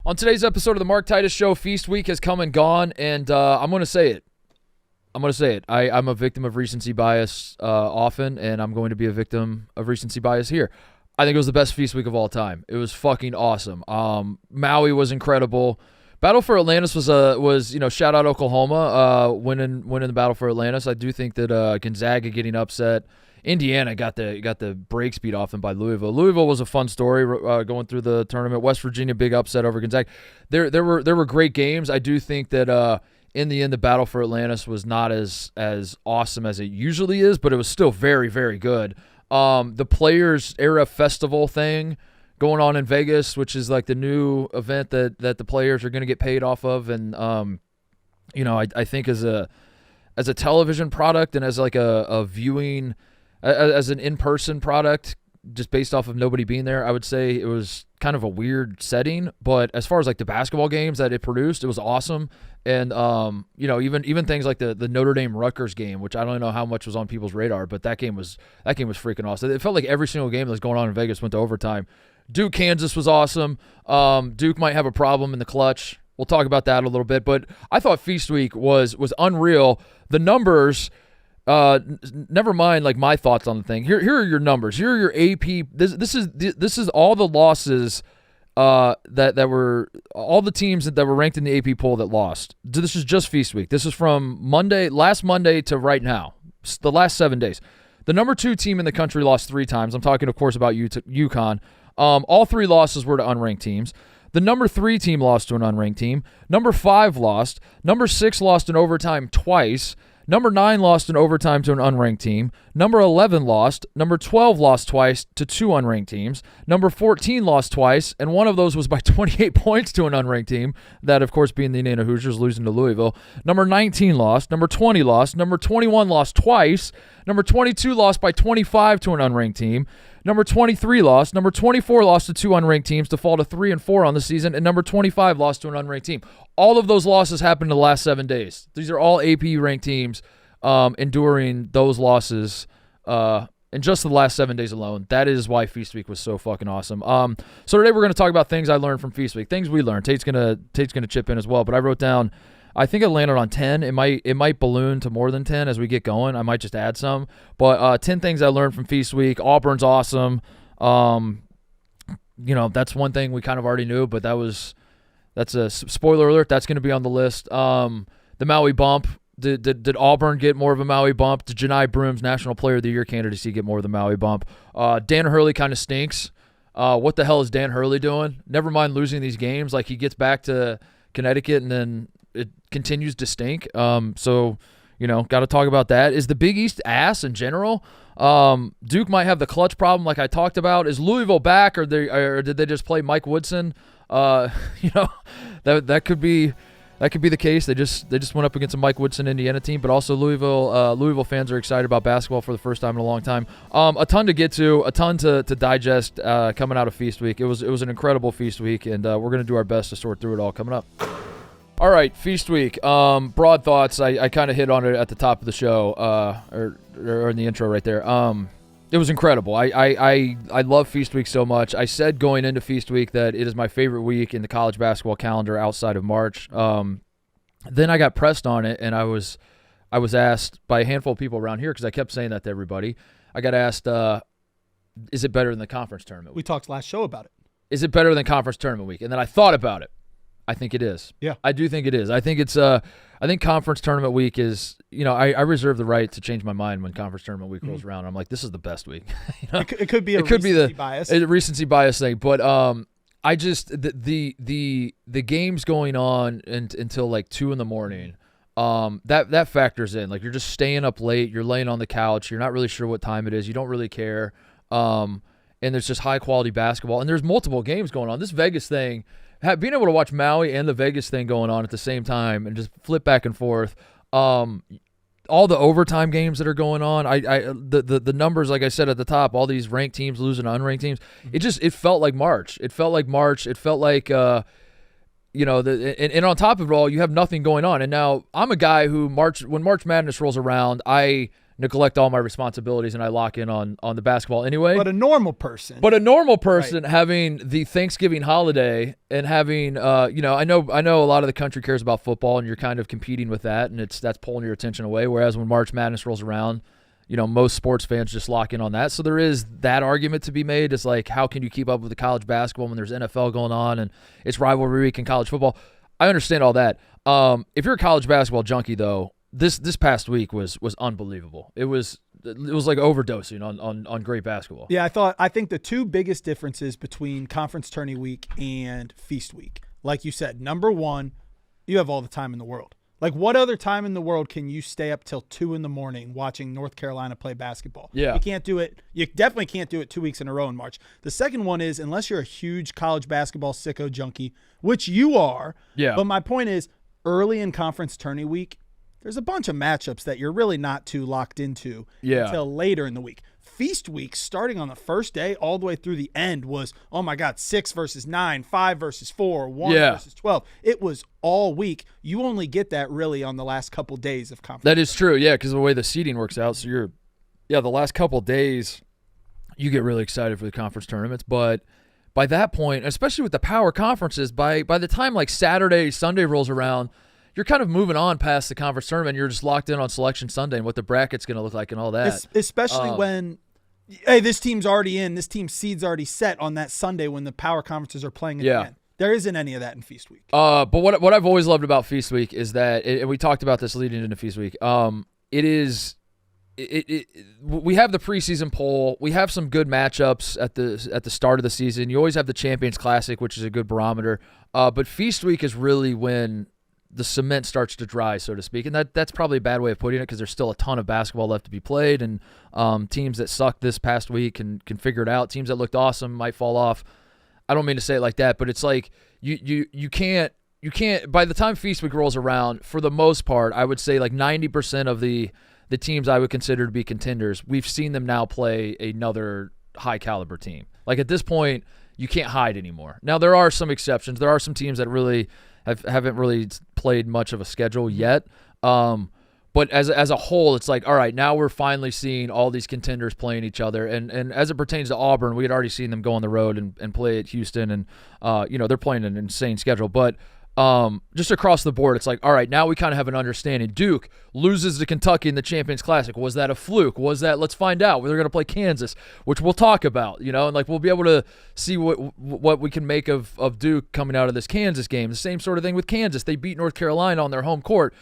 On today's episode of the Mark Titus Show, Feast Week has come and gone, and I'm going to say it. I'm a victim of recency bias often, and I'm going to be a victim of recency bias here. I think it was the best Feast Week of all time. It was fucking awesome. Maui was incredible. Battle for Atlantis was shout out Oklahoma winning the Battle for Atlantis. I do think that Gonzaga getting upset. Indiana got the brakes beat off them by Louisville. Louisville was a fun story going through the tournament. West Virginia, big upset over Gonzaga. There were great games. I do think that in the end, the Battle for Atlantis was not as awesome as it usually is, but it was still very, very good. The Players Era Festival thing going on in Vegas, which is like the new event that the players are going to get paid off of, and I think as a television product and as like a viewing. As an in-person product, just based off of nobody being there, I would say it was kind of a weird setting. But as far as like the basketball games that it produced, it was awesome. And even things like the Notre Dame Rutgers game, which I don't know how much was on people's radar, but that game was freaking awesome. It felt like every single game that was going on in Vegas went to overtime. Duke Kansas was awesome. Duke might have a problem in the clutch. We'll talk about that a little bit. But I thought Feast Week was unreal. The numbers. Never mind like my thoughts on the thing. Here are your numbers. Here are your AP. This is all the losses that were all the teams that were ranked in the AP poll that lost. This is just Feast Week. This is from last Monday to right now. The last 7 days. The number 2 team in the country lost 3 times. I'm talking, of course, about UConn. All 3 losses were to unranked teams. The number 3 team lost to an unranked team. Number 5 lost. Number 6 lost in overtime twice. Number 9 lost in overtime to an unranked team. Number 11 lost. Number 12 lost twice to 2 unranked teams. Number 14 lost twice, and one of those was by 28 points to an unranked team. That, of course, being the Indiana Hoosiers losing to Louisville. Number 19 lost. Number 20 lost. Number 21 lost twice. Number 22 lost by 25 to an unranked team. Number 23 lost. Number 24 lost to 2 unranked teams to fall to 3 and 4 on the season. And number 25 lost to an unranked team. All of those losses happened in the last 7 days. These are all AP ranked teams enduring those losses in just the last 7 days alone. That is why Feast Week was so fucking awesome. So today we're going to talk about things I learned from Feast Week, things we learned. Tate's gonna chip in as well. But I wrote down. I think I landed on 10. It might balloon to more than 10 as we get going. I might just add some. But 10 things I learned from Feast Week. Auburn's awesome. That's one thing we kind of already knew, but that's a spoiler alert. That's going to be on the list. The Maui bump. Did Auburn get more of a Maui bump? Did Janai Broom's National Player of the Year candidacy get more of the Maui bump? Dan Hurley kind of stinks. What the hell is Dan Hurley doing? Never mind losing these games. Like, he gets back to Connecticut and then it continues to stink. Got to talk about that. Is the Big East ass in general? Duke might have the clutch problem like I talked about. Is Louisville back or did they just play Mike Woodson? That could be the case. They just went up against a Mike Woodson Indiana team, but also Louisville fans are excited about basketball for the first time in a long time. A ton to get to, a ton to digest coming out of Feast Week. It was an incredible Feast Week, and we're going to do our best to sort through it all coming up. All right, Feast Week. Broad thoughts. I kind of hit on it at the top of the show, or in the intro right there. It was incredible. I love Feast Week so much. I said going into Feast Week that it is my favorite week in the college basketball calendar outside of March. Then I got pressed on it, and I was asked by a handful of people around here because I kept saying that to everybody. I got asked, is it better than the conference tournament week? We talked last show about it. Is it better than conference tournament week? And then I thought about it. I think it is. Yeah. I do think it is. I think it's I think conference tournament week is, I reserve the right to change my mind when conference tournament week rolls around. I'm like, this is the best week. It could be a recency bias. A recency bias thing, but I just the games going on until like 2 a.m. That factors in. Like, you're just staying up late, you're laying on the couch, you're not really sure what time it is, you don't really care. And there's just high quality basketball, and there's multiple games going on. This Vegas thing, being able to watch Maui and the Vegas thing going on at the same time and just flip back and forth. All the overtime games that are going on, the numbers, like I said at the top, all these ranked teams losing to unranked teams, it felt like March. It felt like and on top of it all, you have nothing going on. And now I'm a guy who when March Madness rolls around, I neglect all my responsibilities and I lock in on the basketball anyway. But a normal person right. Having the Thanksgiving holiday and having, I know a lot of the country cares about football and you're kind of competing with that and that's pulling your attention away. Whereas when March Madness rolls around, most sports fans just lock in on that. So there is that argument to be made. It's like, how can you keep up with the college basketball when there's NFL going on and it's rivalry week in college football? I understand all that. If you're a college basketball junkie, though, this past week was unbelievable. It was like overdosing on great basketball. Yeah, I think the two biggest differences between conference tourney week and feast week, like you said, number one, you have all the time in the world. Like, what other time in the world can you stay up till 2 a.m. watching North Carolina play basketball? Yeah. You can't do it. You definitely can't do it 2 weeks in a row in March. The second one is, unless you're a huge college basketball sicko junkie, which you are. Yeah. But my point is, early in conference tourney week, there's a bunch of matchups that you're really not too locked into until later in the week. Feast week, starting on the first day all the way through the end, was, oh my God, 6 versus 9, 5 versus 4, 1 versus 12. It was all week. You only get that really on the last couple days of conference. That is true, yeah, because of the way the seeding works out. So the last couple days, you get really excited for the conference tournaments. But by that point, especially with the power conferences, by the time like Saturday, Sunday rolls around, you're kind of moving on past the conference tournament. You're just locked in on Selection Sunday and what the bracket's going to look like and all that. Especially when, hey, this team's already in, this team's seed's already set on that Sunday when the power conferences are playing again. There isn't any of that in Feast Week. But what I've always loved about Feast Week is that, and we talked about this leading into Feast Week, we have the preseason poll. We have some good matchups at the start of the season. You always have the Champions Classic, which is a good barometer. But Feast Week is really when the cement starts to dry, so to speak. And that's probably a bad way of putting it because there's still a ton of basketball left to be played. And teams that sucked this past week can figure it out. Teams that looked awesome might fall off. I don't mean to say it like that, but it's like you can't by the time Feast Week rolls around, for the most part, I would say like 90% of the teams I would consider to be contenders, we've seen them now play another high caliber team. Like at this point, you can't hide anymore. Now there are some exceptions. There are some teams that really haven't really played much of a schedule yet. But as a whole, it's like, all right, now we're finally seeing all these contenders playing each other. And as it pertains to Auburn, we had already seen them go on the road and play at Houston. And, they're playing an insane schedule. But just across the board, it's like, all right, now we kind of have an understanding. Duke loses to Kentucky in the Champions Classic. Was that a fluke? Was that, let's find out. They're going to play Kansas, which we'll talk about, and like we'll be able to see what we can make of Duke coming out of this Kansas game. The same sort of thing with Kansas. They beat North Carolina on their home court.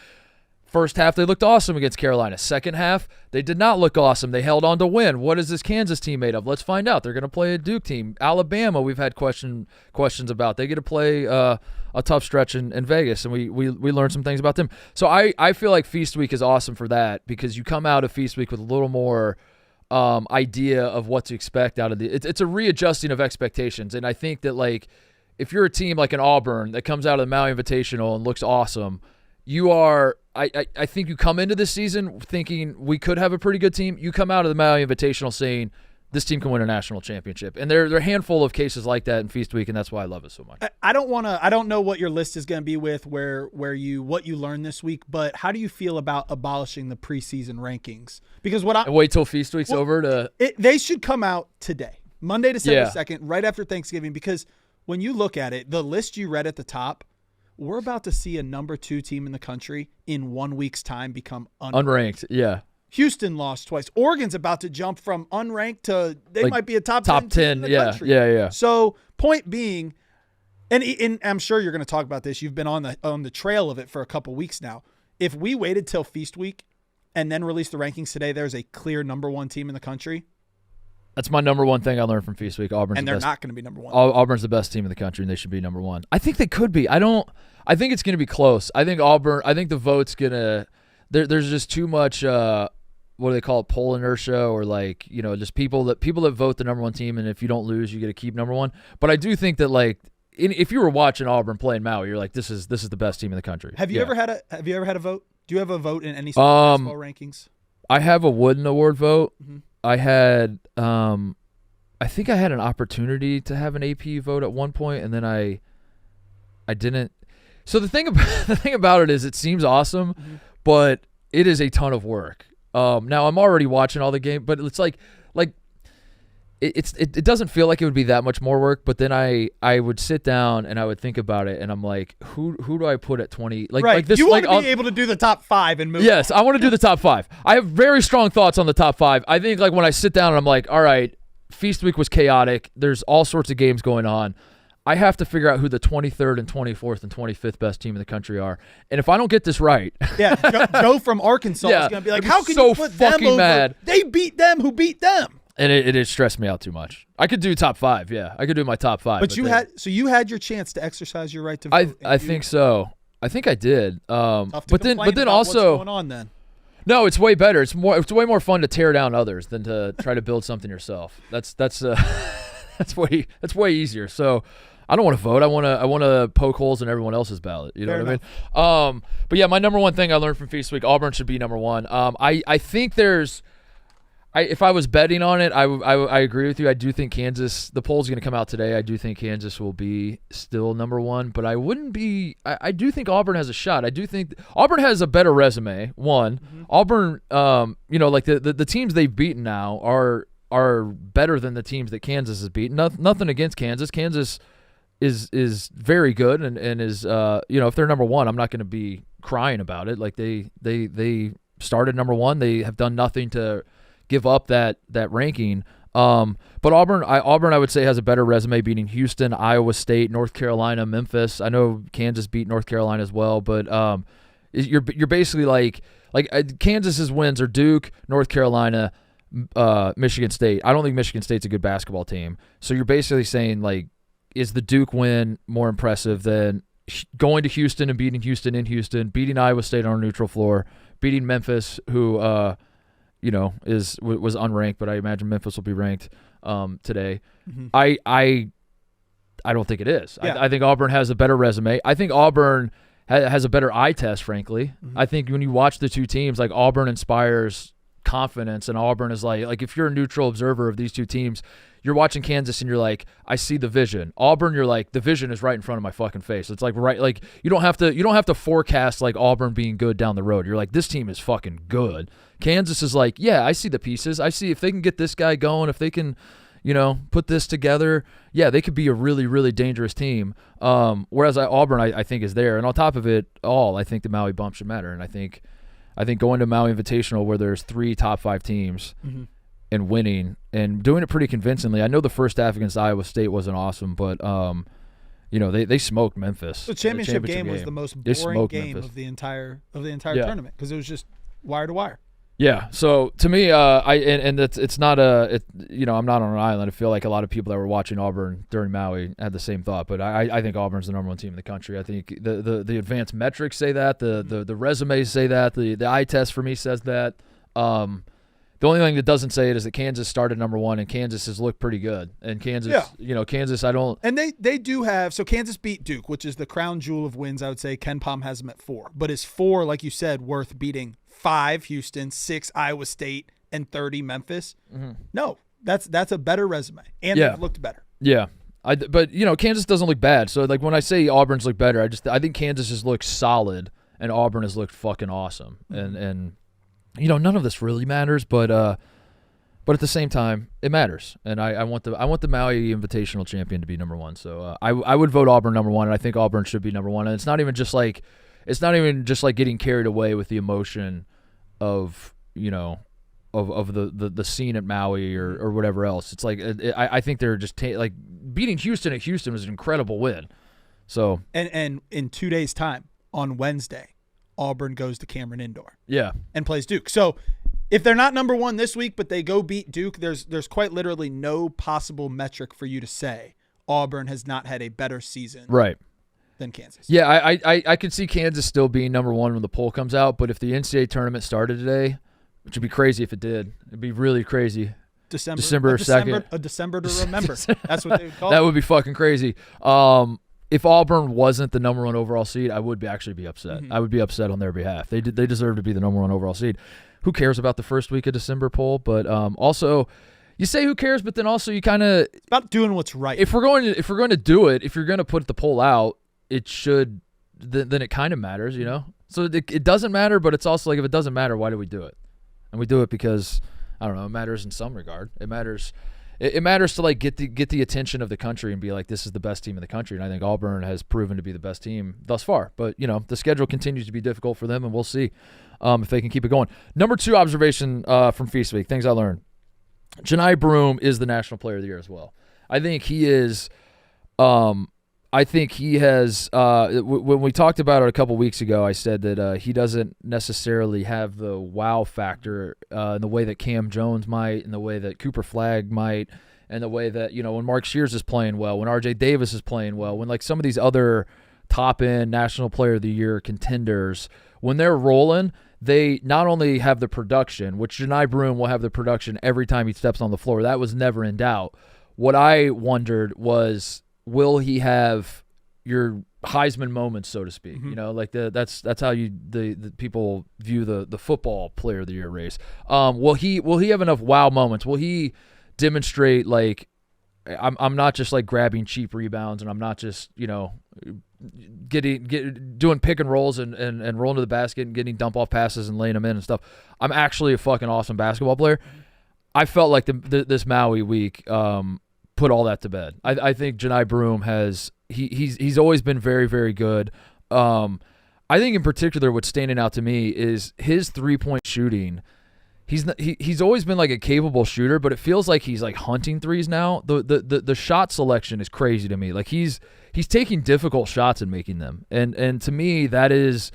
First half, they looked awesome against Carolina. Second half, they did not look awesome. They held on to win. What is this Kansas team made of? Let's find out. They're going to play a Duke team. Alabama, we've had questions about. They get to play a tough stretch in Vegas, and we learned some things about them. So I feel like Feast Week is awesome for that because you come out of Feast Week with a little more idea of what to expect out of it's a readjusting of expectations. And I think that, like, if you're a team like an Auburn that comes out of the Maui Invitational and looks awesome, you are – I think you come into this season thinking we could have a pretty good team. You come out of the Maui Invitational saying this team can win a national championship. And there are a handful of cases like that in Feast Week, and that's why I love it so much. I don't know what your list is going to be with what you learned this week, but how do you feel about abolishing the preseason rankings? Because and wait till Feast Week's over they should come out today, Monday, December 2nd, right after Thanksgiving, because when you look at it, the list you read at the top, we're about to see a number 2 team in the country in 1 week's time become unranked. Yeah. Houston lost twice. Oregon's about to jump from unranked to they might be a top 10 team in the country. Yeah. So point being, and I'm sure you're going to talk about this. You've been on the trail of it for a couple weeks now. If we waited till Feast Week and then released the rankings today, there's a clear number 1 team in the country. That's my number 1 thing I learned from Feast Week. Auburn's and they're not going to be number 1. Auburn's the best team in the country, and they should be number 1. I think they could be. I think it's going to be close. I think the vote's going to there's just too much what do they call it, poll inertia, or like, just people that vote the number 1 team, and if you don't lose, you get to keep number 1. But I do think that, like, if you were watching Auburn play in Maui, you're like, this is the best team in the country. Have you ever had a vote? Do you have a vote in any basketball rankings? I have a Wooden Award vote. Mm-hmm. I had I think I had an opportunity to have an AP vote at one point, and then I didn't. So the thing about it is, it seems awesome, but it is a ton of work. Now I'm already watching all the game, but it's like it doesn't feel like it would be that much more work. But then I would sit down and I would think about it, and I'm like, who do I put at 20? Like this. You want to be able to do the top 5 and move. Yes, on. I want to do the top 5. I have very strong thoughts on the top 5. I think like when I sit down and I'm like, all right, Feast Week was chaotic. There's all sorts of games going on. I have to figure out who the 23rd and 24th and 25th best team in the country are. And if I don't get this right. Yeah, Joe from Arkansas is going to be like, how can so you put them over? Mad. They beat them who beat them. And it stressed me out too much. I could do top 5, yeah. I could do my top 5. But you had your chance to exercise your right to vote. I think so. I think I did. But then also what's going on then? No, it's way better. It's way more fun to tear down others than to try to build something yourself. That's way easier. So I don't want to vote. I want to poke holes in everyone else's ballot. You know Fair what enough. I mean? But yeah, my number one thing I learned from Feast Week, Auburn should be number 1. I think if I was betting on it, I agree with you. I do think Kansas. The poll's going to come out today. I do think Kansas will be still number 1, but I wouldn't be. I do think Auburn has a shot. I do think Auburn has a better resume. One, Auburn, like the teams they've beaten now are better than the teams that Kansas has beaten. Nothing against Kansas. Kansas is very good and is if they're number 1, I'm not going to be crying about it. Like they started number 1. They have done nothing to give up that ranking. But Auburn, I would say, has a better resume, beating Houston, Iowa State, North Carolina, Memphis. I know Kansas beat North Carolina as well, but you're basically like Kansas's wins are Duke, North Carolina, Michigan State. I don't think Michigan State's a good basketball team. So you're basically saying, like, is the Duke win more impressive than going to Houston and beating Houston in Houston, beating Iowa State on a neutral floor, beating Memphis, who was unranked, but I imagine Memphis will be ranked today. Mm-hmm. I don't think it is. Yeah. I think Auburn has a better resume. I think Auburn has a better eye test, frankly. Mm-hmm. I think when you watch the two teams, like, Auburn inspires confidence, and Auburn is like if you're a neutral observer of these two teams, you're watching Kansas and you're like, I see the vision. Auburn, you're like, the vision is right in front of my fucking face. It's like you don't have to forecast like Auburn being good down the road. You're like, this team is fucking good. Kansas is like, yeah, I see the pieces. I see if they can get this guy going, if they can, put this together, yeah, they could be a really, really dangerous team. Whereas Auburn, I think, is there. And on top of it all, I think the Maui bump should matter. And I think going to Maui Invitational, where there's 3 top 5 teams, mm-hmm. and winning and doing it pretty convincingly. I know the first half against Iowa State wasn't awesome, but they smoked Memphis. The championship game was the most boring game Memphis. of the entire tournament, because it was just wire to wire. Yeah. So to me, I'm not on an island. I feel like a lot of people that were watching Auburn during Maui had the same thought, but I think Auburn's the number 1 team in the country. I think the advanced metrics say that, the resumes say that, the eye test for me says that. The only thing that doesn't say it is that Kansas started number 1, and Kansas has looked pretty good. And Kansas, Kansas, I don't. And they do have. So Kansas beat Duke, which is the crown jewel of wins. I would say Ken Pom has them at 4, but is 4, like you said, worth beating 5 Houston, 6 Iowa State, and 30 Memphis? Mm-hmm. No, that's a better resume, and they've looked better. Yeah. But Kansas doesn't look bad. So like when I say Auburn's look better, I think Kansas has looked solid, and Auburn has looked fucking awesome. Mm-hmm. And none of this really matters, but at the same time, it matters. And I want the Maui Invitational champion to be number 1. So I would vote Auburn number 1, and I think Auburn should be number 1. And it's not even just like getting carried away with the emotion of the scene at Maui or whatever else. It's like I think they're just like beating Houston at Houston was an incredible win. So and in 2 days' time, on Wednesday, Auburn goes to Cameron Indoor. Yeah. And plays Duke. So if they're not number 1 this week, but they go beat Duke, there's quite literally no possible metric for you to say Auburn has not had a better season than Kansas. Yeah, I could see Kansas still being number 1 when the poll comes out, but if the NCAA tournament started today, which would be crazy if it did. It'd be really crazy. December 2nd. A December to remember. That's what they would call it. That would be fucking crazy. If Auburn wasn't the number 1 overall seed, I would actually be upset. Mm-hmm. I would be upset on their behalf. They deserve to be the number 1 overall seed. Who cares about the first week of December poll? But also, you say who cares, but then also you kind of it's about doing what's right. If we're going to do it, if you're going to put the poll out, it should. Then it kind of matters, So it doesn't matter, but it's also like if it doesn't matter, why do we do it? and we do it because I don't know. It matters in some regard. It matters. It matters to like get the attention of the country and be like, this is the best team in the country. And I think Auburn has proven to be the best team thus far. But the schedule continues to be difficult for them, and we'll see if they can keep it going. Number 2 observation from Feast Week, things I learned. Janai Broom is the National Player of the Year as well. I think he is. I think he has. When we talked about it a couple weeks ago, I said that he doesn't necessarily have the wow factor in the way that Cam Jones might, in the way that Cooper Flagg might, and the way that when Mark Sears is playing well, when R.J. Davis is playing well, when like some of these other top end National Player of the Year contenders, when they're rolling, they not only have the production, which Janai Broom will have the production every time he steps on the floor. That was never in doubt. What I wondered was, will he have your Heisman moments, so to speak? Like that's how the people view the football Player of the Year race. Will he have enough wow moments? Will he demonstrate like I'm not just like grabbing cheap rebounds, and I'm not just doing pick and rolls and rolling to the basket and getting dump off passes and laying them in and stuff. I'm actually a fucking awesome basketball player. I felt like this Maui week put all that to bed. I think Janai Broom has he's always been very, very good. I think in particular what's standing out to me is his 3-point shooting. He's always been like a capable shooter, but it feels like he's like hunting threes now. The shot selection is crazy to me. Like he's taking difficult shots and making them. And to me that is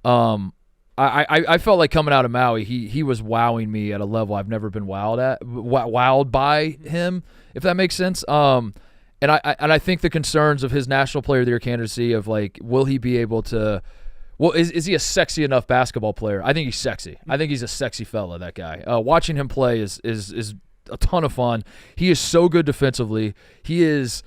I felt like coming out of Maui, he was wowing me at a level I've never been wowed by him, if that makes sense. And I think the concerns of his National Player of the Year candidacy of like, will he be able to? Well, is he a sexy enough basketball player? I think he's sexy. I think he's a sexy fella. That guy. Watching him play is a ton of fun. He is so good defensively. He is.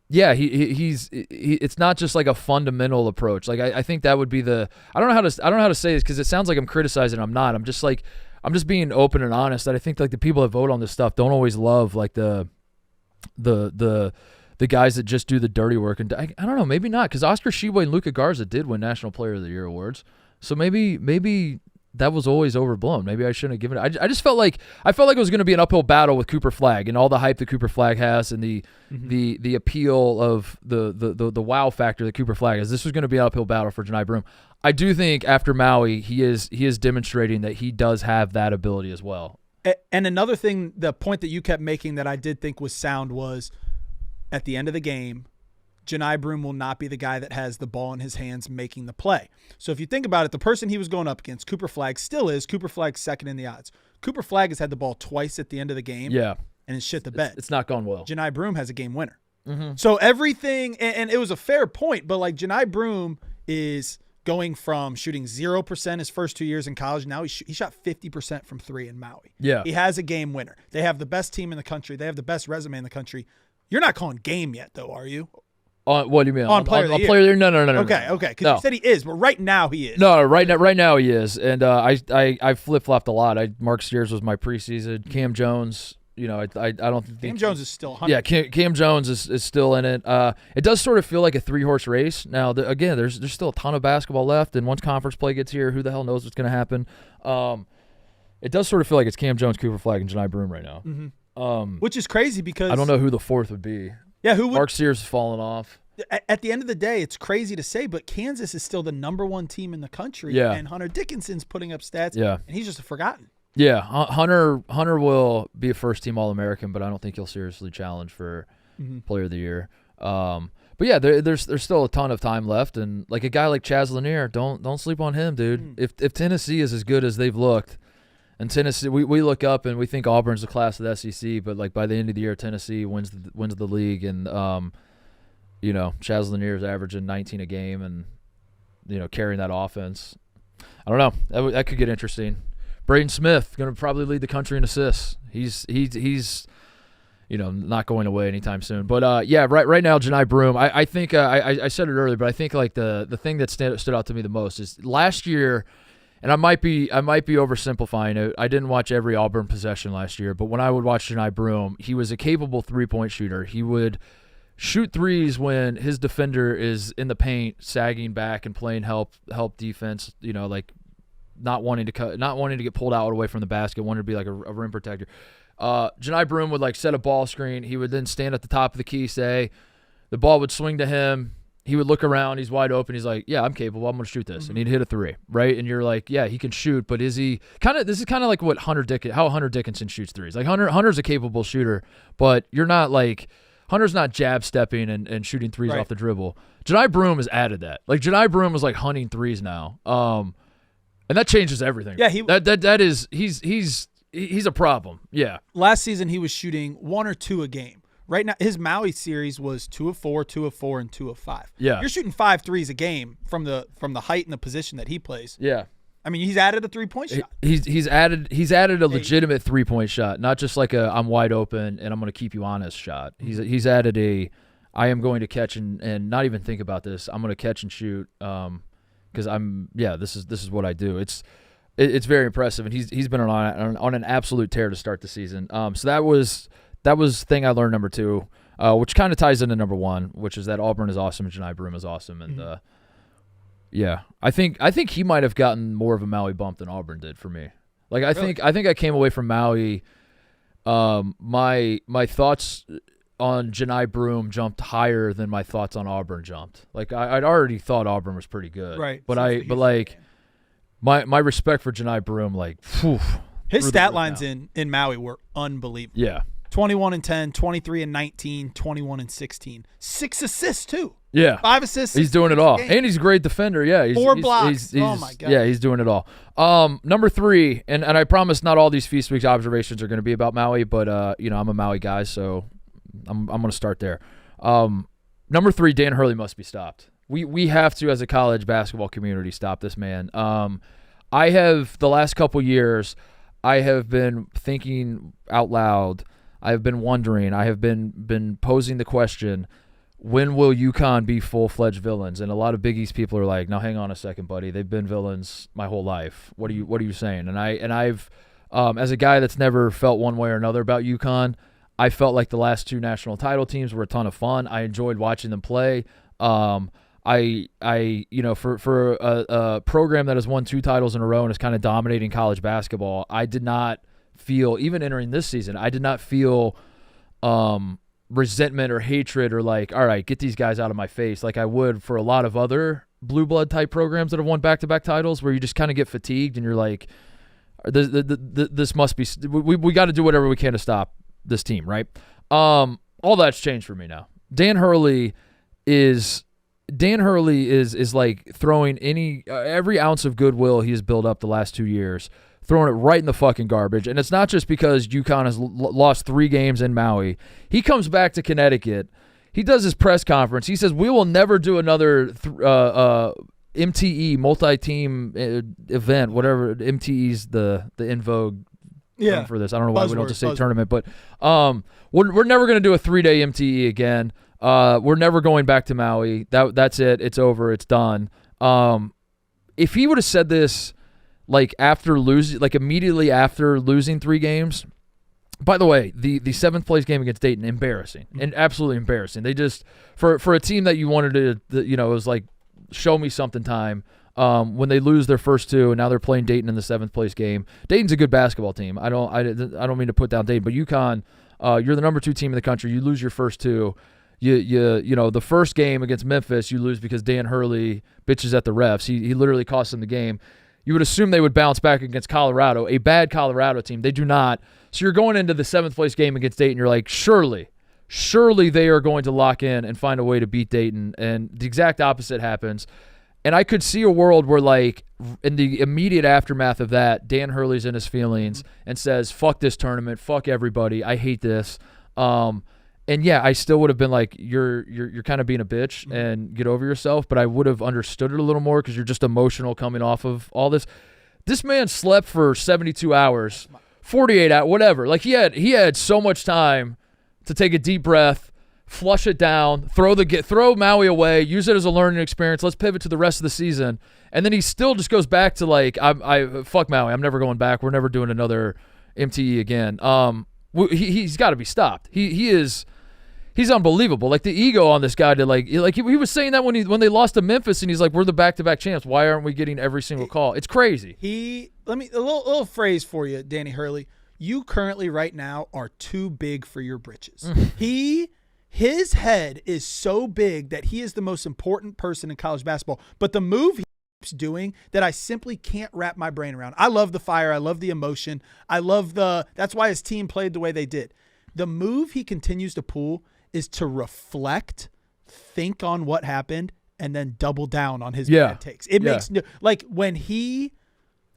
He's it's not just like a fundamental approach. Like I think that would be I don't know how to say this because it sounds like I'm criticizing. I'm not. I'm just being open and honest that I think like the people that vote on this stuff don't always love like the guys that just do the dirty work. And I don't know, maybe not, because Oscar Tshiebwe and Luka Garza did win National Player of the Year awards. So maybe that was always overblown. Maybe I shouldn't have given it. I just felt like it was going to be an uphill battle with Cooper Flagg and all the hype that Cooper Flagg has and the appeal of the wow factor that Cooper Flagg has. This was going to be an uphill battle for Janai Broom. I do think after Maui, he is demonstrating that he does have that ability as well. And another thing, the point that you kept making that I did think was sound was, at the end of the game, Janai Broom will not be the guy that has the ball in his hands making the play. So if you think about it, the person he was going up against, Cooper Flagg, still is. Cooper Flagg's second in the odds. Cooper Flagg has had the ball twice at the end of the game. Yeah. And it's shit the bed. It's not gone well. Janai Broom has a game winner. Mm-hmm. So everything, and it was a fair point, but like Janai Broom is going from shooting 0% his first 2 years in college. Now he shot 50% from 3 in Maui. Yeah. He has a game winner. They have the best team in the country. They have the best resume in the country. You're not calling game yet, though, are you? What do you mean? On player of the year? Player of the year? No. Okay. Because you said he is, but right now he is. No, right now he is. And I flip-flopped a lot. Mark Sears was my preseason. Cam Jones, I don't think Cam Jones is still 100. Yeah, Cam Jones is still in it. It does sort of feel like a 3-horse race. Now, again, there's still a ton of basketball left, and once conference play gets here, who the hell knows what's going to happen? It does sort of feel like it's Cam Jones, Cooper Flagg, and Janai Broom right now. Mm-hmm. Which is crazy because I don't know who the fourth would be. Yeah, who would? Mark Sears has fallen off. At the end of the day, it's crazy to say, but Kansas is still the number 1 team in the country. Yeah. And Hunter Dickinson's putting up stats. Yeah. And he's just forgotten. Yeah, Hunter will be a first-team All-American, but I don't think he'll seriously challenge for Player of the Year. But yeah, there's still a ton of time left, and like a guy like Chaz Lanier, don't sleep on him, dude. If Tennessee is as good as they've looked. And Tennessee, we look up and we think Auburn's the class of the SEC, but like by the end of the year, Tennessee wins the league, and Chaz Lanier's averaging 19 a game, and carrying that offense. I don't know. That could get interesting. Braden Smith going to probably lead the country in assists. He's not going away anytime soon. But right now, Janai Broom. I think I said it earlier, but I think like the thing that stood out to me the most is last year. And I might be oversimplifying it. I didn't watch every Auburn possession last year, but when I would watch Janai Broom, he was a capable 3-point shooter. He would shoot threes when his defender is in the paint, sagging back and playing help defense, not wanting to get pulled out away from the basket, wanted to be like a rim protector. Janai Broom would like set a ball screen. He would then stand at the top of the key, say the ball would swing to him. He would look around. He's wide open. He's like, yeah, I'm capable. I'm going to shoot this. And he'd hit a three, right? And you're like, yeah, he can shoot, but is he this is kind of like what how Hunter Dickinson shoots threes. Like Hunter's a capable shooter, but you're not like Hunter's not jab stepping and shooting threes off the dribble. Janai Broom has added that. Like Janai Broom is like hunting threes now. And that changes everything. Yeah, he's a problem. Yeah. Last season he was shooting 1 or 2 a game. Right now, his Maui series was 2 of 4, 2 of 4, and 2 of 5. Yeah, you're shooting 5 threes a game from the height and the position that he plays. Yeah, I mean he's added a 3-point shot. He's added a legitimate 3-point shot, not just like a I'm wide open and I'm going to keep you honest shot. He's added a I am going to catch and not even think about this. I'm going to catch and shoot because this is what I do. It's very impressive, and he's been on an absolute tear to start the season. So that was thing I learned number 2, which kind of ties into number 1, which is that Auburn is awesome and Janai Broom is awesome. And I think he might have gotten more of a Maui bump than Auburn did for me. Like I think I came away from Maui. My thoughts on Janai Broom jumped higher than my thoughts on Auburn jumped. Like I'd already thought Auburn was pretty good, right? But my respect for Janai Broom, like, whew, his stat lines in Maui were unbelievable. Yeah. 21-10, 23-19, 21-16. 6 assists too. Yeah. 5 assists. He's doing it all. And he's a great defender. Yeah. 4 blocks. Oh my God. Yeah, he's doing it all. Number 3, and I promise not all these Feast Week observations are going to be about Maui, but I'm a Maui guy, so I'm going to start there. Number 3, Dan Hurley must be stopped. We have to, as a college basketball community, stop this man. I have the last couple years, I have been thinking out loud. I have been wondering. I have been posing the question: when will UConn be full-fledged villains? And a lot of Big East people are like, "Now, hang on a second, buddy. They've been villains my whole life. What are you saying?" And I've as a guy that's never felt one way or another about UConn, I felt like the last 2 national title teams were a ton of fun. I enjoyed watching them play. For a program that has won 2 titles in a row and is kind of dominating college basketball, I did not feel, even entering this season, I did not feel resentment or hatred or like, all right, get these guys out of my face, like I would for a lot of other blue blood type programs that have won back-to-back titles, where you just kind of get fatigued and you're like, this must be, we got to do whatever we can to stop this team, right? All that's changed for me now. Dan Hurley is like throwing every ounce of goodwill he has built up the last 2 years, throwing it right in the fucking garbage. And it's not just because UConn has lost 3 games in Maui. He comes back to Connecticut. He does his press conference. He says, we will never do another MTE, multi-team event, whatever. MTE's the in vogue term for this. I don't know why we don't just say tournament. But we're never going to do a 3-day MTE again. We're never going back to Maui. That's it. It's over. It's done. If he would have said this like immediately after losing 3 games, by the way, the 7th place game against Dayton, embarrassing and absolutely embarrassing. They just for a team that you wanted to, it was like show me something time. When they lose their first 2 and now they're playing Dayton in the 7th place game. Dayton's a good basketball team. I don't mean to put down Dayton, but UConn, you're the number 2 team in the country. You lose your first 2. The first game against Memphis, you lose because Dan Hurley bitches at the refs. He literally cost them the game. You would assume they would bounce back against Colorado, a bad Colorado team. They do not. So you're going into the 7th place game against Dayton. You're like, surely they are going to lock in and find a way to beat Dayton. And the exact opposite happens. And I could see a world where, like, in the immediate aftermath of that, Dan Hurley's in his feelings and says, fuck this tournament, fuck everybody, I hate this. And yeah, I still would have been like, you're kind of being a bitch and get over yourself, but I would have understood it a little more because you're just emotional coming off of all this. This man slept for 72 hours, 48 hours, whatever. Like he had so much time to take a deep breath, flush it down, throw Maui away, use it as a learning experience. Let's pivot to the rest of the season. And then he still just goes back to like, I fuck Maui. I'm never going back. We're never doing another MTE again. He's got to be stopped. He's he's unbelievable. Like the ego on this guy to like he was saying that when they lost to Memphis, and he's like, we're the back-to-back champs. Why aren't we getting every single call? It's crazy. A little phrase for you, Danny Hurley. You currently right now are too big for your britches. His head is so big that he is the most important person in college basketball. But the move he keeps doing that I simply can't wrap my brain around. I love the fire. I love the emotion. That's why his team played the way they did. The move he continues to pull is to reflect, think on what happened, and then double down on his bad takes. It makes like when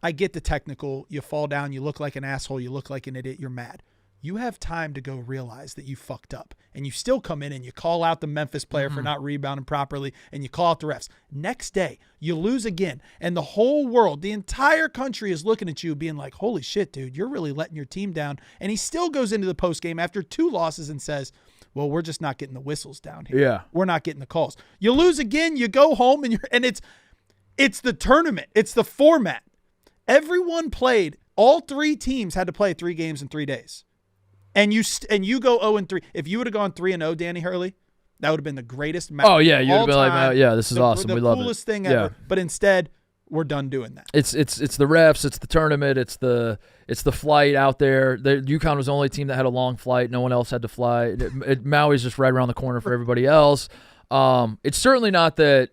I get the technical, you fall down, you look like an asshole, you look like an idiot, you're mad. You have time to go realize that you fucked up, and you still come in and you call out the Memphis player for not rebounding properly, and you call out the refs. Next day, you lose again, and the whole world, the entire country is looking at you being like, holy shit, dude, you're really letting your team down. And he still goes into the postgame after 2 losses and says, well, we're just not getting the whistles down here. Yeah. We're not getting the calls. You lose again, you go home, and it's the tournament. It's the format. Everyone played. All 3 teams had to play 3 games in 3 days. And you go 0-3. If you would have gone 3-0, Danny Hurley, that would have been the greatest match. Oh yeah, you would have been like, yeah, this is awesome. We love it. The coolest thing ever. But instead, we're done doing that. It's the refs, it's the tournament, it's the flight out there. UConn was the only team that had a long flight. No one else had to fly. Maui's just right around the corner for everybody else. It's certainly not that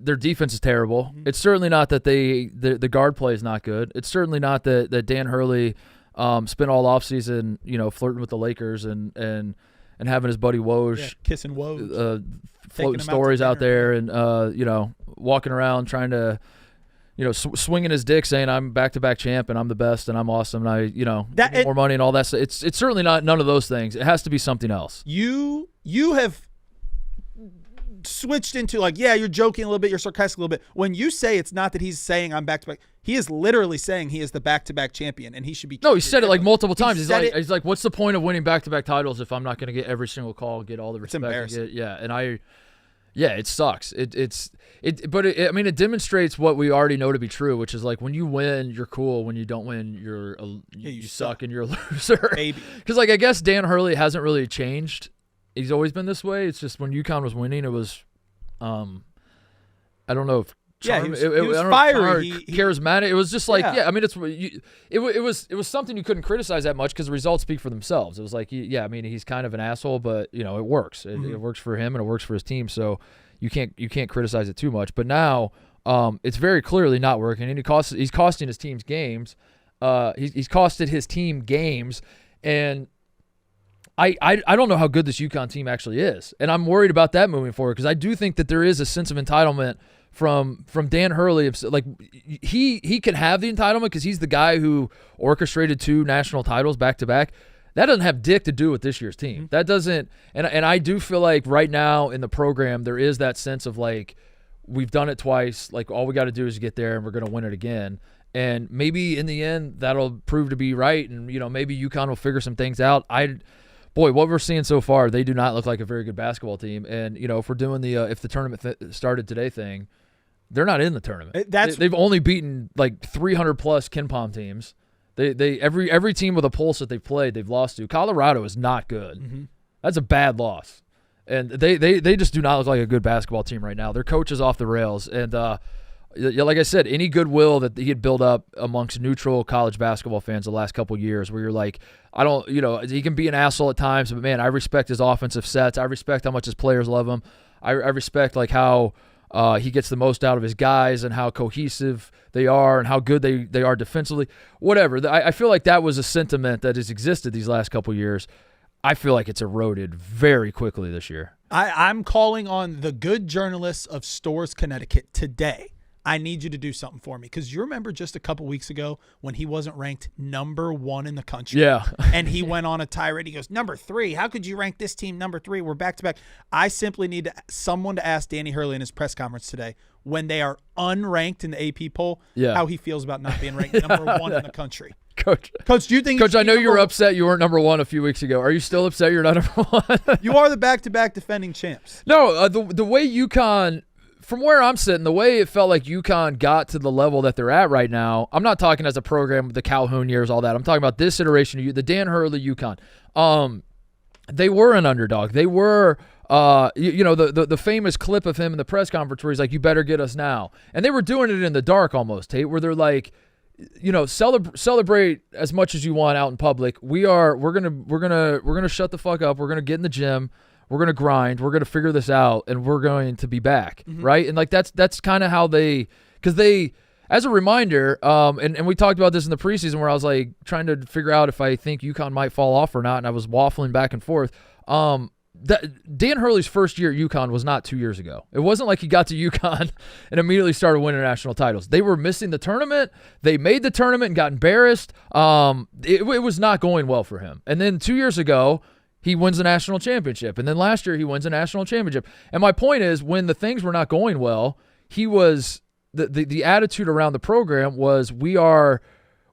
their defense is terrible. It's certainly not that the guard play is not good. It's certainly not that Dan Hurley spent all offseason, flirting with the Lakers and having his buddy Woj kissing Woj, floating stories out there, and walking around trying to, swinging his dick, saying I'm back-to-back champ and I'm the best and I'm awesome and I, give me more money and all that stuff. It's certainly not none of those things. It has to be something else. You have switched into like, yeah, you're joking a little bit, you're sarcastic a little bit. When you say it's not that he's saying I'm back-to-back, he is literally saying he is the back-to-back champion, and he should be. No, he said it like multiple times. He's like, what's the point of winning back-to-back titles if I'm not going to get every single call, get all the respect? It's embarrassing. It sucks. But it demonstrates what we already know to be true, which is like when you win, you're cool. When you don't win, you suck and you're a loser. Baby. Because I guess Dan Hurley hasn't really changed. He's always been this way. It's just when UConn was winning, it was, I don't know if. He was fiery, charismatic. It was just like, it was something you couldn't criticize that much because the results speak for themselves. It was like, he's kind of an asshole, but it works. It works for him and it works for his team. So you can't criticize it too much. But now, it's very clearly not working, and he's costing his team's games. He's costed his team games, and I don't know how good this UConn team actually is, and I'm worried about that moving forward because I do think that there is a sense of entitlement from Dan Hurley. Like he can have the entitlement because he's the guy who orchestrated 2 national titles back to back. That doesn't have dick to do with this year's team. That doesn't, and I do feel like right now in the program there is that sense of like we've done it twice. Like all we got to do is get there and we're going to win it again. And maybe in the end that'll prove to be right, and maybe UConn will figure some things out. Boy, what we're seeing so far, they do not look like a very good basketball team. And if we're doing the if the tournament started today thing, they're not in the tournament. They've only beaten like 300 plus KenPom teams. They every team with a pulse that they've played, they've lost to. Colorado is not good. That's a bad loss, and they just do not look like a good basketball team right now. Their coach is off the rails, and like I said, any goodwill that he had built up amongst neutral college basketball fans the last couple of years, where you're like, he can be an asshole at times, but man, I respect his offensive sets. I respect how much his players love him. I respect like how he gets the most out of his guys and how cohesive they are and how good they are defensively. Whatever. I feel like that was a sentiment that has existed these last couple of years. I feel like it's eroded very quickly this year. I'm calling on the good journalists of Stores, Connecticut today. I need you to do something for me, because you remember just a couple weeks ago when he wasn't ranked number 1 in the country. Yeah. And he went on a tirade. He goes, number 3. How could you rank this team number 3? We're back to back. I simply need someone to ask Danny Hurley in his press conference today, when they are unranked in the AP poll, how he feels about not being ranked number 1 in the country. Coach, do you think? Coach, I know you were upset you weren't number 1 a few weeks ago. Are you still upset you're not number 1? You are the back-to-back defending champs. No, the way UConn. From where I'm sitting, the way it felt like UConn got to the level that they're at right now, I'm not talking as a program, the Calhoun years, all that. I'm talking about this iteration of the Dan Hurley UConn. they were an underdog. They were, the famous clip of him in the press conference where he's like, "You better get us now," and they were doing it in the dark almost, Tate, where they're like, celebrate as much as you want out in public. We're gonna shut the fuck up. We're gonna get in the gym. We're gonna grind. We're gonna figure this out, and we're going to be back, right? And like that's kind of how because they. As a reminder, and we talked about this in the preseason where I was like trying to figure out if I think UConn might fall off or not, and I was waffling back and forth. Dan Hurley's first year at UConn was not 2 years ago. It wasn't like he got to UConn and immediately started winning national titles. They were missing the tournament. They made the tournament and got embarrassed. It was not going well for him. And then 2 years ago, he wins the national championship. And then last year, he wins a national championship. And my point is, when the things were not going well, he was the attitude around the program was we are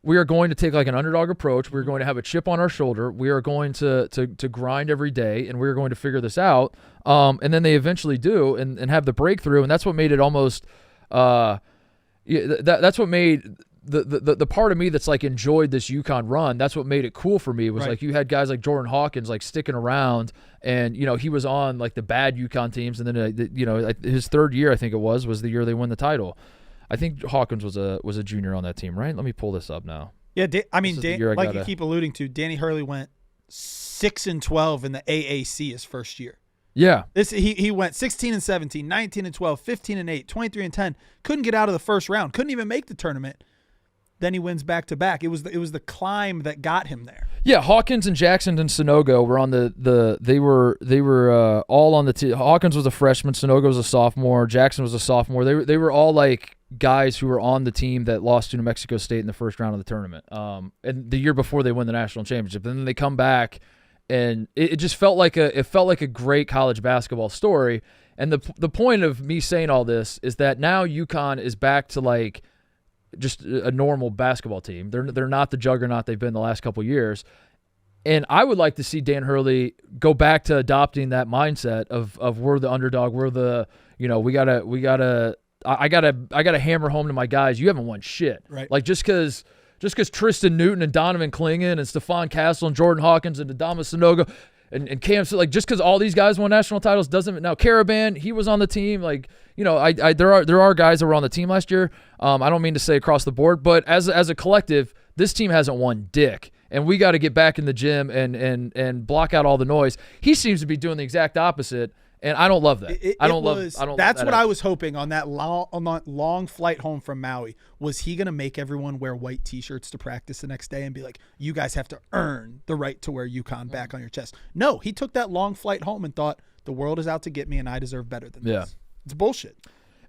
going to take like an underdog approach. We're going to have a chip on our shoulder. We are going to grind every day, and we're going to figure this out. And then they eventually do and have the breakthrough, and that's what made it almost that's what made the part of me that's like enjoyed this UConn run. That's what made it cool for me. It was like you had guys like Jordan Hawkins like sticking around, and he was on like the bad UConn teams, and then his third year I think it was the year they won the title. I think Hawkins was a junior on that team, right? Let me pull this up now. Yeah, you keep alluding to, Danny Hurley went 6-12 in the AAC his first year. Yeah. He went 16-17, 19-12, 15-8, 23-10. Couldn't get out of the first round. Couldn't even make the tournament. Then he wins back-to-back. It was the climb that got him there. Yeah, Hawkins and Jackson and Sonogo were on they were all on the team. Hawkins was a freshman, Sonogo was a sophomore, Jackson was a sophomore. They were all like guys who were on the team that lost to New Mexico State in the first round of the tournament. And the year before they won the national championship. And then they come back, and it just felt like a great college basketball story. And the point of me saying all this is that now UConn is back to like just a normal basketball team. They're not the juggernaut they've been the last couple of years. And I would like to see Dan Hurley go back to adopting that mindset of we're the underdog, we're the, I gotta hammer home to my guys, you haven't won shit. Right. Like just because Tristan Newton and Donovan Clingan and Stephon Castle and Jordan Hawkins and Adama Sonogo and Cam, like just because all these guys won national titles doesn't. Now Caravan, he was on the team. Like there are guys that were on the team last year. I don't mean to say across the board, but as a collective, this team hasn't won dick, and we got to get back in the gym and block out all the noise. He seems to be doing the exact opposite. And I don't love that. That's what I was hoping on that long flight home from Maui. Was he going to make everyone wear white T-shirts to practice the next day and be like, you guys have to earn the right to wear UConn back on your chest? No, he took that long flight home and thought, the world is out to get me and I deserve better than this. It's bullshit.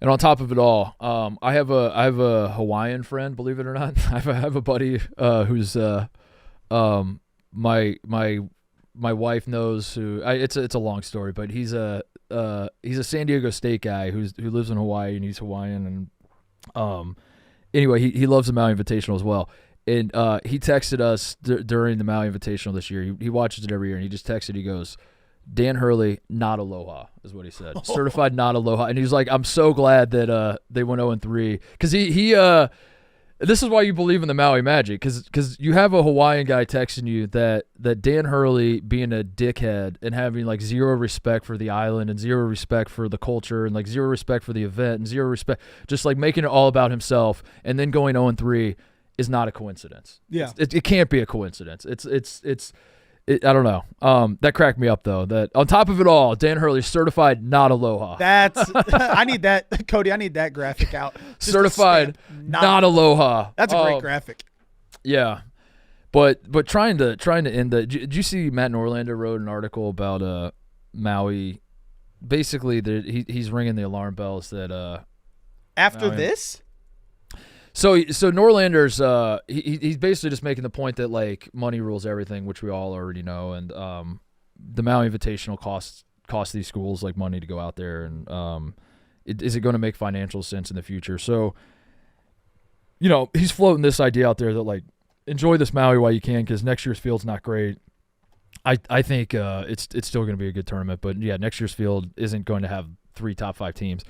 And on top of it all, I have a Hawaiian friend, believe it or not. I have a buddy who's my wife knows who. It's a long story, but he's a San Diego State guy who lives in Hawaii, and he's Hawaiian. And anyway, he loves the Maui Invitational as well. And he texted us during the Maui Invitational this year. He watches it every year, and he just texted. He goes, Dan Hurley, not aloha, is what he said. Certified not aloha. And he was like, I'm so glad that they went 0-3, because he this is why you believe in the Maui Magic, because you have a Hawaiian guy texting you that Dan Hurley being a dickhead and having like zero respect for the island and zero respect for the culture and like zero respect for the event and zero respect, just like making it all about himself, and then going 0-3 is not a coincidence. Yeah, it can't be a coincidence. I don't know. That cracked me up though. That on top of it all, Dan Hurley certified not aloha. That's I need that, Cody. I need that graphic out. Just certified not aloha. That's a great graphic. Yeah, but trying to end the. Did you see Matt Norlander wrote an article about Maui? Basically, he's ringing the alarm bells that after Maui, this. So Norlander's he's basically just making the point that like money rules everything, which we all already know, and the Maui Invitational costs these schools like money to go out there, and is it going to make financial sense in the future? So he's floating this idea out there that like enjoy this Maui while you can, because next year's field's not great. I think it's still going to be a good tournament, but yeah, next year's field isn't going to have 3 top 5 teams.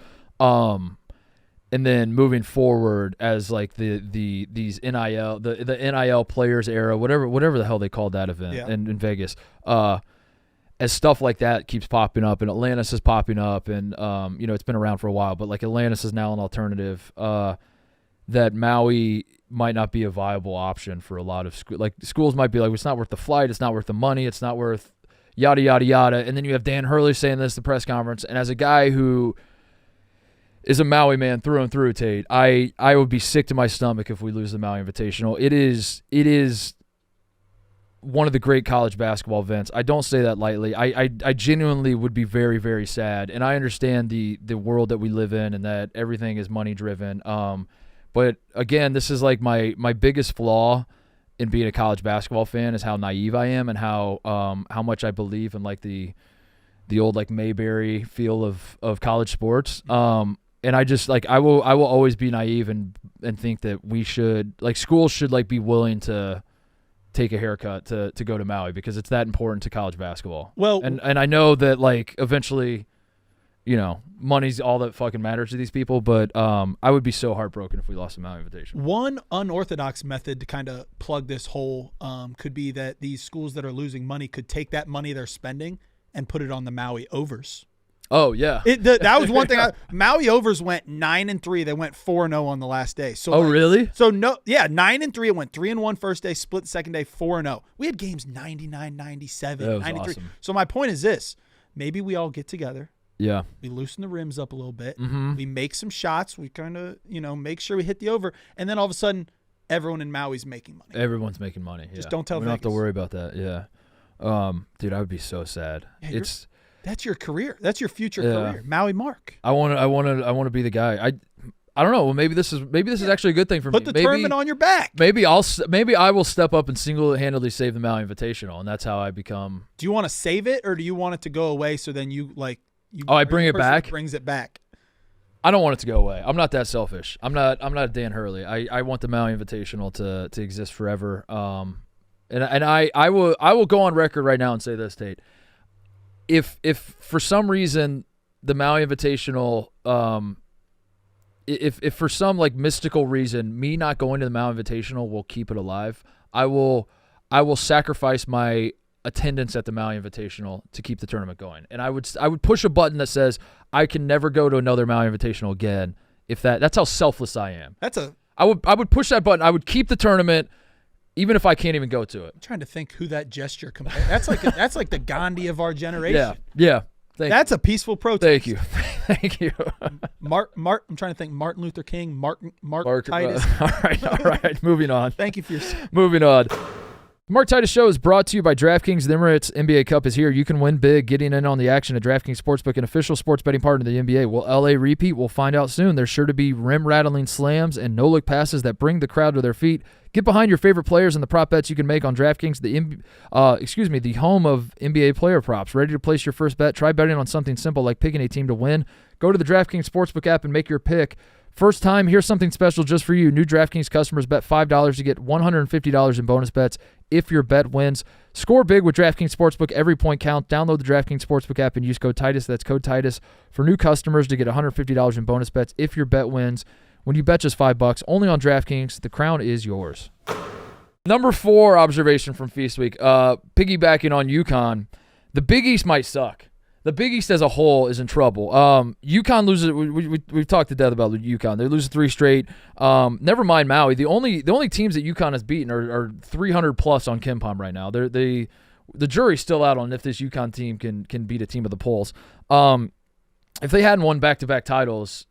And then moving forward as like these NIL the NIL players era, whatever the hell they called that event in Vegas. as stuff like that keeps popping up, and Atlantis is popping up, and it's been around for a while, but like Atlantis is now an alternative, that Maui might not be a viable option for a lot of schools. Like schools might be like, it's not worth the flight, it's not worth the money, it's not worth yada yada yada. And then you have Dan Hurley saying this at the press conference, and as a guy who is a Maui man through and through, Tate, I would be sick to my stomach if we lose the Maui Invitational. It is one of the great college basketball events. I don't say that lightly. I genuinely would be very, very sad. And I understand the world that we live in and that everything is money driven. But again, this is like my biggest flaw in being a college basketball fan is how naive I am and how much I believe in like the old like Mayberry feel of college sports. And I just like I will always be naive and think that we should like schools should like be willing to take a haircut to go to Maui because it's that important to college basketball. Well, and I know that like eventually, money's all that fucking matters to these people, but I would be so heartbroken if we lost the Maui Invitation. One unorthodox method to kind of plug this hole could be that these schools that are losing money could take that money they're spending and put it on the Maui overs. Oh yeah, that was one thing. Maui overs went 9-3. They went 4-0 on the last day. So really? So 9-3. It went 3-1 first day, split second day, 4-0. We had games 99, 97, 93. Awesome. So my point is this: maybe we all get together. Yeah. We loosen the rims up a little bit. Mm-hmm. We make some shots. We kind of make sure we hit the over, and then all of a sudden, everyone in Maui's making money. Everyone's making money. Just don't tell We Vegas. don't have to worry about that. Yeah. Dude, I would be so sad. Yeah, that's your career. That's your future career. Maui Mark. I want to be the guy. I don't know. Well, maybe this is actually a good thing for me. Put the tournament on your back. Maybe I will step up and single-handedly save the Maui Invitational, and that's how I become. Do you want to save it, or do you want it to go away so then I bring it back? Brings it back. I don't want it to go away. I'm not that selfish. I'm not Dan Hurley. I want the Maui Invitational to exist forever. And I will go on record right now and say this, Tate. If for some reason the Maui Invitational, if for some like mystical reason me not going to the Maui Invitational will keep it alive, I will sacrifice my attendance at the Maui Invitational to keep the tournament going. And I would push a button that says I can never go to another Maui Invitational again. That's how selfless I am. I would push that button. I would keep the tournament. Even if I can't even go to it. I'm trying to think who that gesture compares. That's like the Gandhi of our generation. Yeah. That's a peaceful protest. Thank you. Thank you. I'm trying to think. Martin Luther King. Mark Titus. All right. Moving on. Thank you for your. Moving on. Mark Titus Show is brought to you by DraftKings. The Emirates NBA Cup is here. You can win big getting in on the action at DraftKings Sportsbook, an official sports betting partner of the NBA. Will LA repeat? We'll find out soon. There's sure to be rim-rattling slams and no-look passes that bring the crowd to their feet. Get behind your favorite players and the prop bets you can make on DraftKings, the home of NBA player props. Ready to place your first bet? Try betting on something simple like picking a team to win. Go to the DraftKings Sportsbook app and make your pick. First time, here's something special just for you. New DraftKings customers bet $5 to get $150 in bonus bets if your bet wins. Score big with DraftKings Sportsbook. Every point counts. Download the DraftKings Sportsbook app and use code Titus. That's code Titus for new customers to get $150 in bonus bets if your bet wins. When you bet just $5, only on DraftKings, the crown is yours. Number 4 observation from Feast Week, piggybacking on UConn, the Big East might suck. The Big East as a whole is in trouble. UConn loses. We've talked to death about UConn. They lose 3 straight. Never mind Maui. The only teams that UConn has beaten are 300 plus on KenPom right now. The jury's still out on if this UConn team can beat a team of the polls. If they hadn't won back-to-back titles,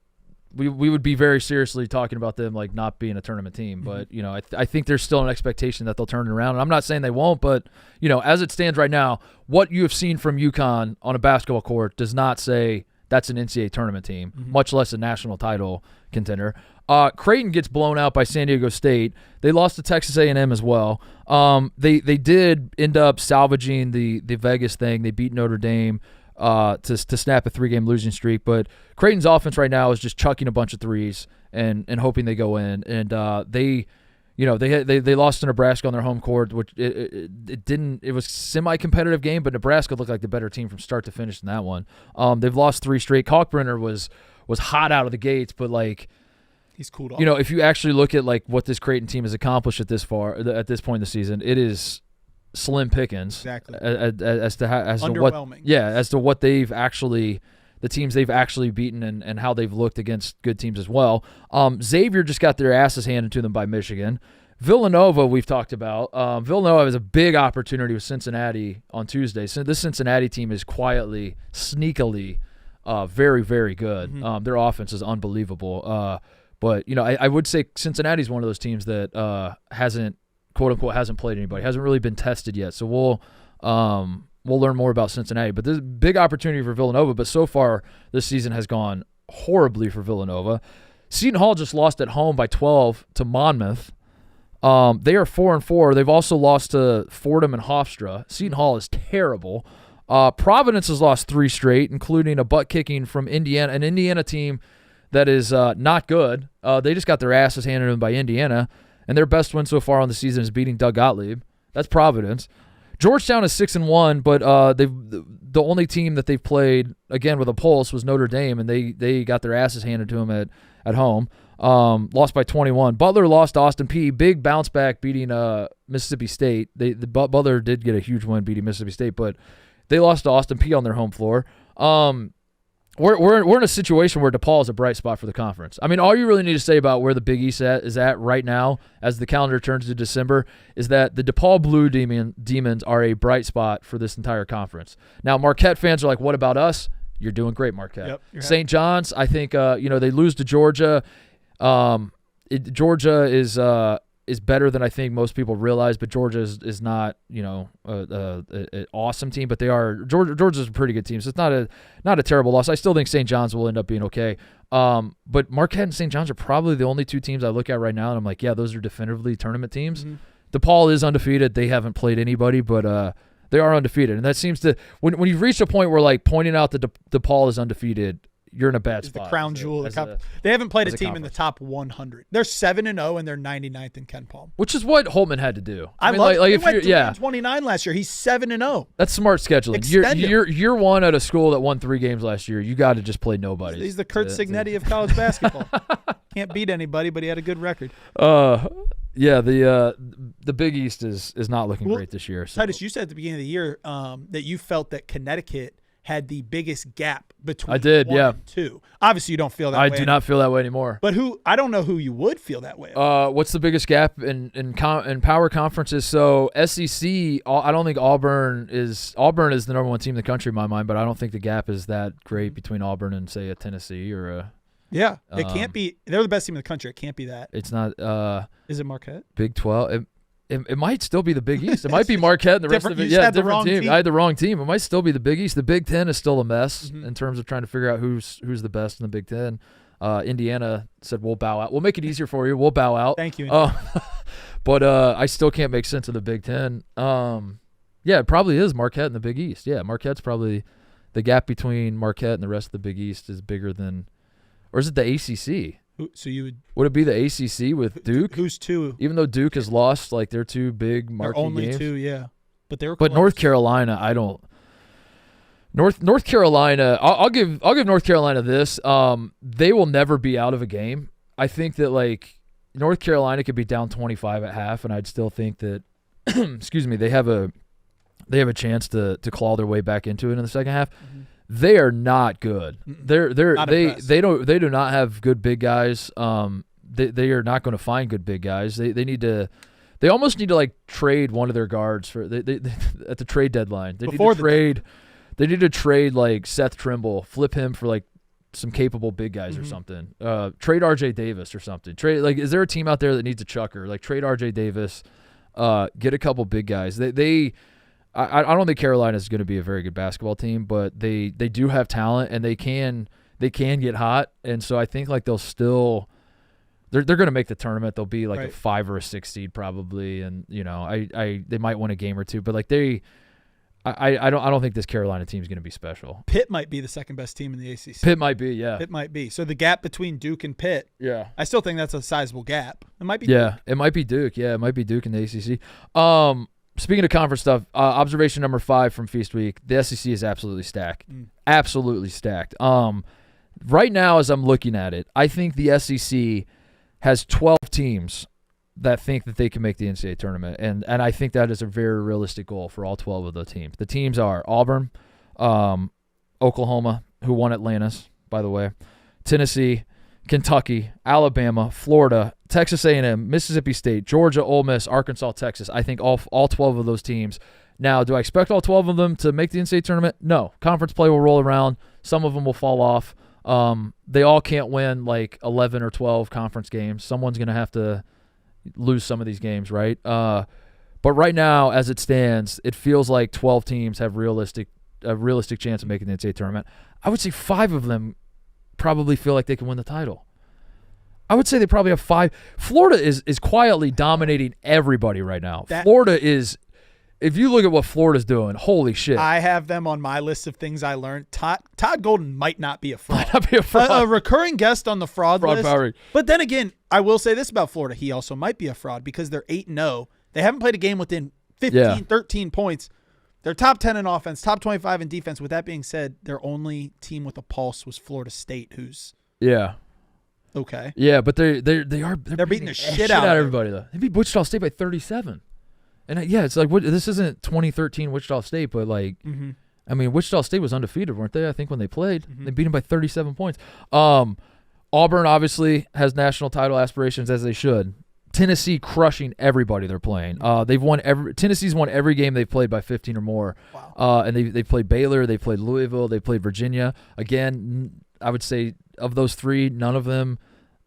we would be very seriously talking about them like not being a tournament team. But I think there's still an expectation that they'll turn it around. And I'm not saying they won't, but as it stands right now, what you have seen from UConn on a basketball court does not say that's an NCAA tournament team, much less a national title contender. Creighton gets blown out by San Diego State. They lost to Texas A&M as well. They did end up salvaging the Vegas thing. They beat Notre Dame to snap a 3-game losing streak. But Creighton's offense right now is just chucking a bunch of threes and hoping they go in. And they lost to Nebraska on their home court, which it was semi-competitive game, but Nebraska looked like the better team from start to finish in that one. They've lost 3 straight. Kalkbrenner was hot out of the gates, but like he's cooled off. If you actually look at like what this Creighton team has accomplished at this point in the season, it is slim pickings. Exactly. As to Underwhelming. as to what they've actually, the teams they've actually beaten and how they've looked against good teams as well. Xavier just got their asses handed to them by Michigan. Villanova, we've talked about. Villanova has a big opportunity with Cincinnati on Tuesday. So this Cincinnati team is quietly, sneakily, very, very good. Mm-hmm. Their offense is unbelievable. But, I would say Cincinnati's one of those teams that hasn't, quote unquote, hasn't played anybody, hasn't really been tested yet. So we'll learn more about Cincinnati. But there's a big opportunity for Villanova. But so far, this season has gone horribly for Villanova. Seton Hall just lost at home by 12 to Monmouth. They are 4-4. They've also lost to Fordham and Hofstra. Seton Hall is terrible. Providence has lost 3 straight, including a butt kicking from Indiana, an Indiana team that is not good. They just got their asses handed to them by Indiana, and their best win so far on the season is beating Doug Gottlieb. That's Providence. Georgetown is 6-1, but the only team that they've played again with a pulse was Notre Dame, and they got their asses handed to them at home. Lost by 21. Butler lost to Austin Peay. Big bounce back beating Mississippi State. Butler did get a huge win beating Mississippi State, but they lost to Austin Peay on their home floor. We're in a situation where DePaul is a bright spot for the conference. I mean, all you really need to say about where the Big East is at right now as the calendar turns to December is that the DePaul Blue Demons are a bright spot for this entire conference. Now, Marquette fans are like, what about us? You're doing great, Marquette. Yep, St. John's, I think, they lose to Georgia. Georgia is better than I think most people realize, but Georgia is not, an awesome team, but they are. Georgia's a pretty good team, so it's not a terrible loss. I still think St. John's will end up being okay. But Marquette and St. John's are probably the only 2 teams I look at right now, and I'm like, yeah, those are definitively tournament teams. Mm-hmm. DePaul is undefeated. They haven't played anybody, but they are undefeated, and that seems to when you've reached a point where like pointing out that DePaul is undefeated, you're in a bad spot. The crown jewel of the cup. They haven't played a team in the top 100. They're 7-0 and they're 99th in Ken Palm, which is what Holtman had to do. I mean, love like if you're 29 last year. He's 7-0. That's smart scheduling. Year one at a school that won 3 games last year. You got to just play nobody. He's the Kurt Signetti of college basketball. Can't beat anybody, but he had a good record. Yeah, the Big East is not looking great this year. So. Titus, you said at the beginning of the year that you felt that Connecticut had the biggest gap between 1 and 2. Obviously, you don't feel that way. I do not feel that way anymore. But I don't know who you would feel that way. What's the biggest gap in power conferences? So SEC, I don't think Auburn is the number 1 team in the country in my mind, but I don't think the gap is that great between Auburn and say a Tennessee or a. Yeah, it can't be. They're the best team in the country. It can't be that. It's not. Is it Marquette? Big 12. It might still be the Big East. It might be Marquette and the rest of it. Yeah, different team. I had the wrong team. It might still be the Big East. The Big Ten is still a mess in terms of trying to figure out who's the best in the Big Ten. Indiana said, we'll bow out. We'll make it easier for you. We'll bow out. Thank you. But I still can't make sense of the Big Ten. Yeah, it probably is Marquette and the Big East. Yeah, Marquette's probably – the gap between Marquette and the rest of the Big East is bigger than – or is it the ACC? So you would it be the ACC with Duke? Who's 2? Even though Duke has lost like their 2 big marquee games. Only 2, yeah. But North Carolina, I don't. North Carolina, I'll give North Carolina this. They will never be out of a game. I think that like North Carolina could be down 25 at half, and I'd still think that excuse me, they have a chance to claw their way back into it in the second half. Mm-hmm. They are not good. They do not have good big guys. They are not going to find good big guys. They almost need to like trade one of their guards for they at the trade deadline. They need to trade like Seth Trimble, flip him for like some capable big guys or something. Trade RJ Davis or something. Is there a team out there that needs a chucker? Like trade RJ Davis, get a couple big guys. I don't think Carolina is going to be a very good basketball team, but they do have talent and they can get hot, and so I think like they'll still they're going to make the tournament. They'll be like a 5 or a 6 seed probably, and they might win a game or two, but like I don't think this Carolina team is going to be special. Pitt might be the second best team in the ACC. Pitt might be, yeah. Pitt might be. So the gap between Duke and Pitt, yeah, I still think that's a sizable gap. It might be. Yeah, Duke. It might be Duke. Yeah, it might be Duke in the ACC. Speaking of conference stuff, observation number 5 from Feast Week: the SEC is absolutely stacked. Absolutely stacked. Right now, as I'm looking at it, I think the SEC has 12 teams that think that they can make the NCAA tournament, and I think that is a very realistic goal for all 12 of the teams. The teams are Auburn, Oklahoma, who won Atlantis, by the way, Tennessee, Kentucky, Alabama, Florida, Texas A&M, Mississippi State, Georgia, Ole Miss, Arkansas, Texas. I think all 12 of those teams. Now, do I expect all 12 of them to make the NCAA tournament? No. Conference play will roll around. Some of them will fall off. They all can't win like 11 or 12 conference games. Someone's going to have to lose some of these games, right? But right now, as it stands, it feels like 12 teams have a realistic chance of making the NCAA tournament. I would say 5 of them probably feel like they can win the title. I would say they probably have 5. Florida is quietly dominating everybody right now. Florida is, if you look at what Florida's doing, holy shit. I have them on my list of things I learned. Todd Golden might not be a fraud. Might not be a fraud. A recurring guest on the fraud list. Power. But then again, I will say this about Florida. He also might be a fraud because they're 8-0. They haven't played a game within 15, 13 points. They're top 10 in offense, top 25 in defense. With that being said, their only team with a pulse was Florida State, who's okay. Yeah, but they're beating the shit out of everybody though. They beat Wichita State by 37. And it's like this isn't 2013 Wichita State, but like I mean, Wichita State was undefeated, weren't they? I think when they played, they beat them by 37 points. Auburn obviously has national title aspirations, as they should. Tennessee crushing everybody they're playing. Tennessee's won every game they've played by 15 or more. Wow. And they played Baylor, they played Louisville, they played Virginia. Again, I would say of those 3, none of them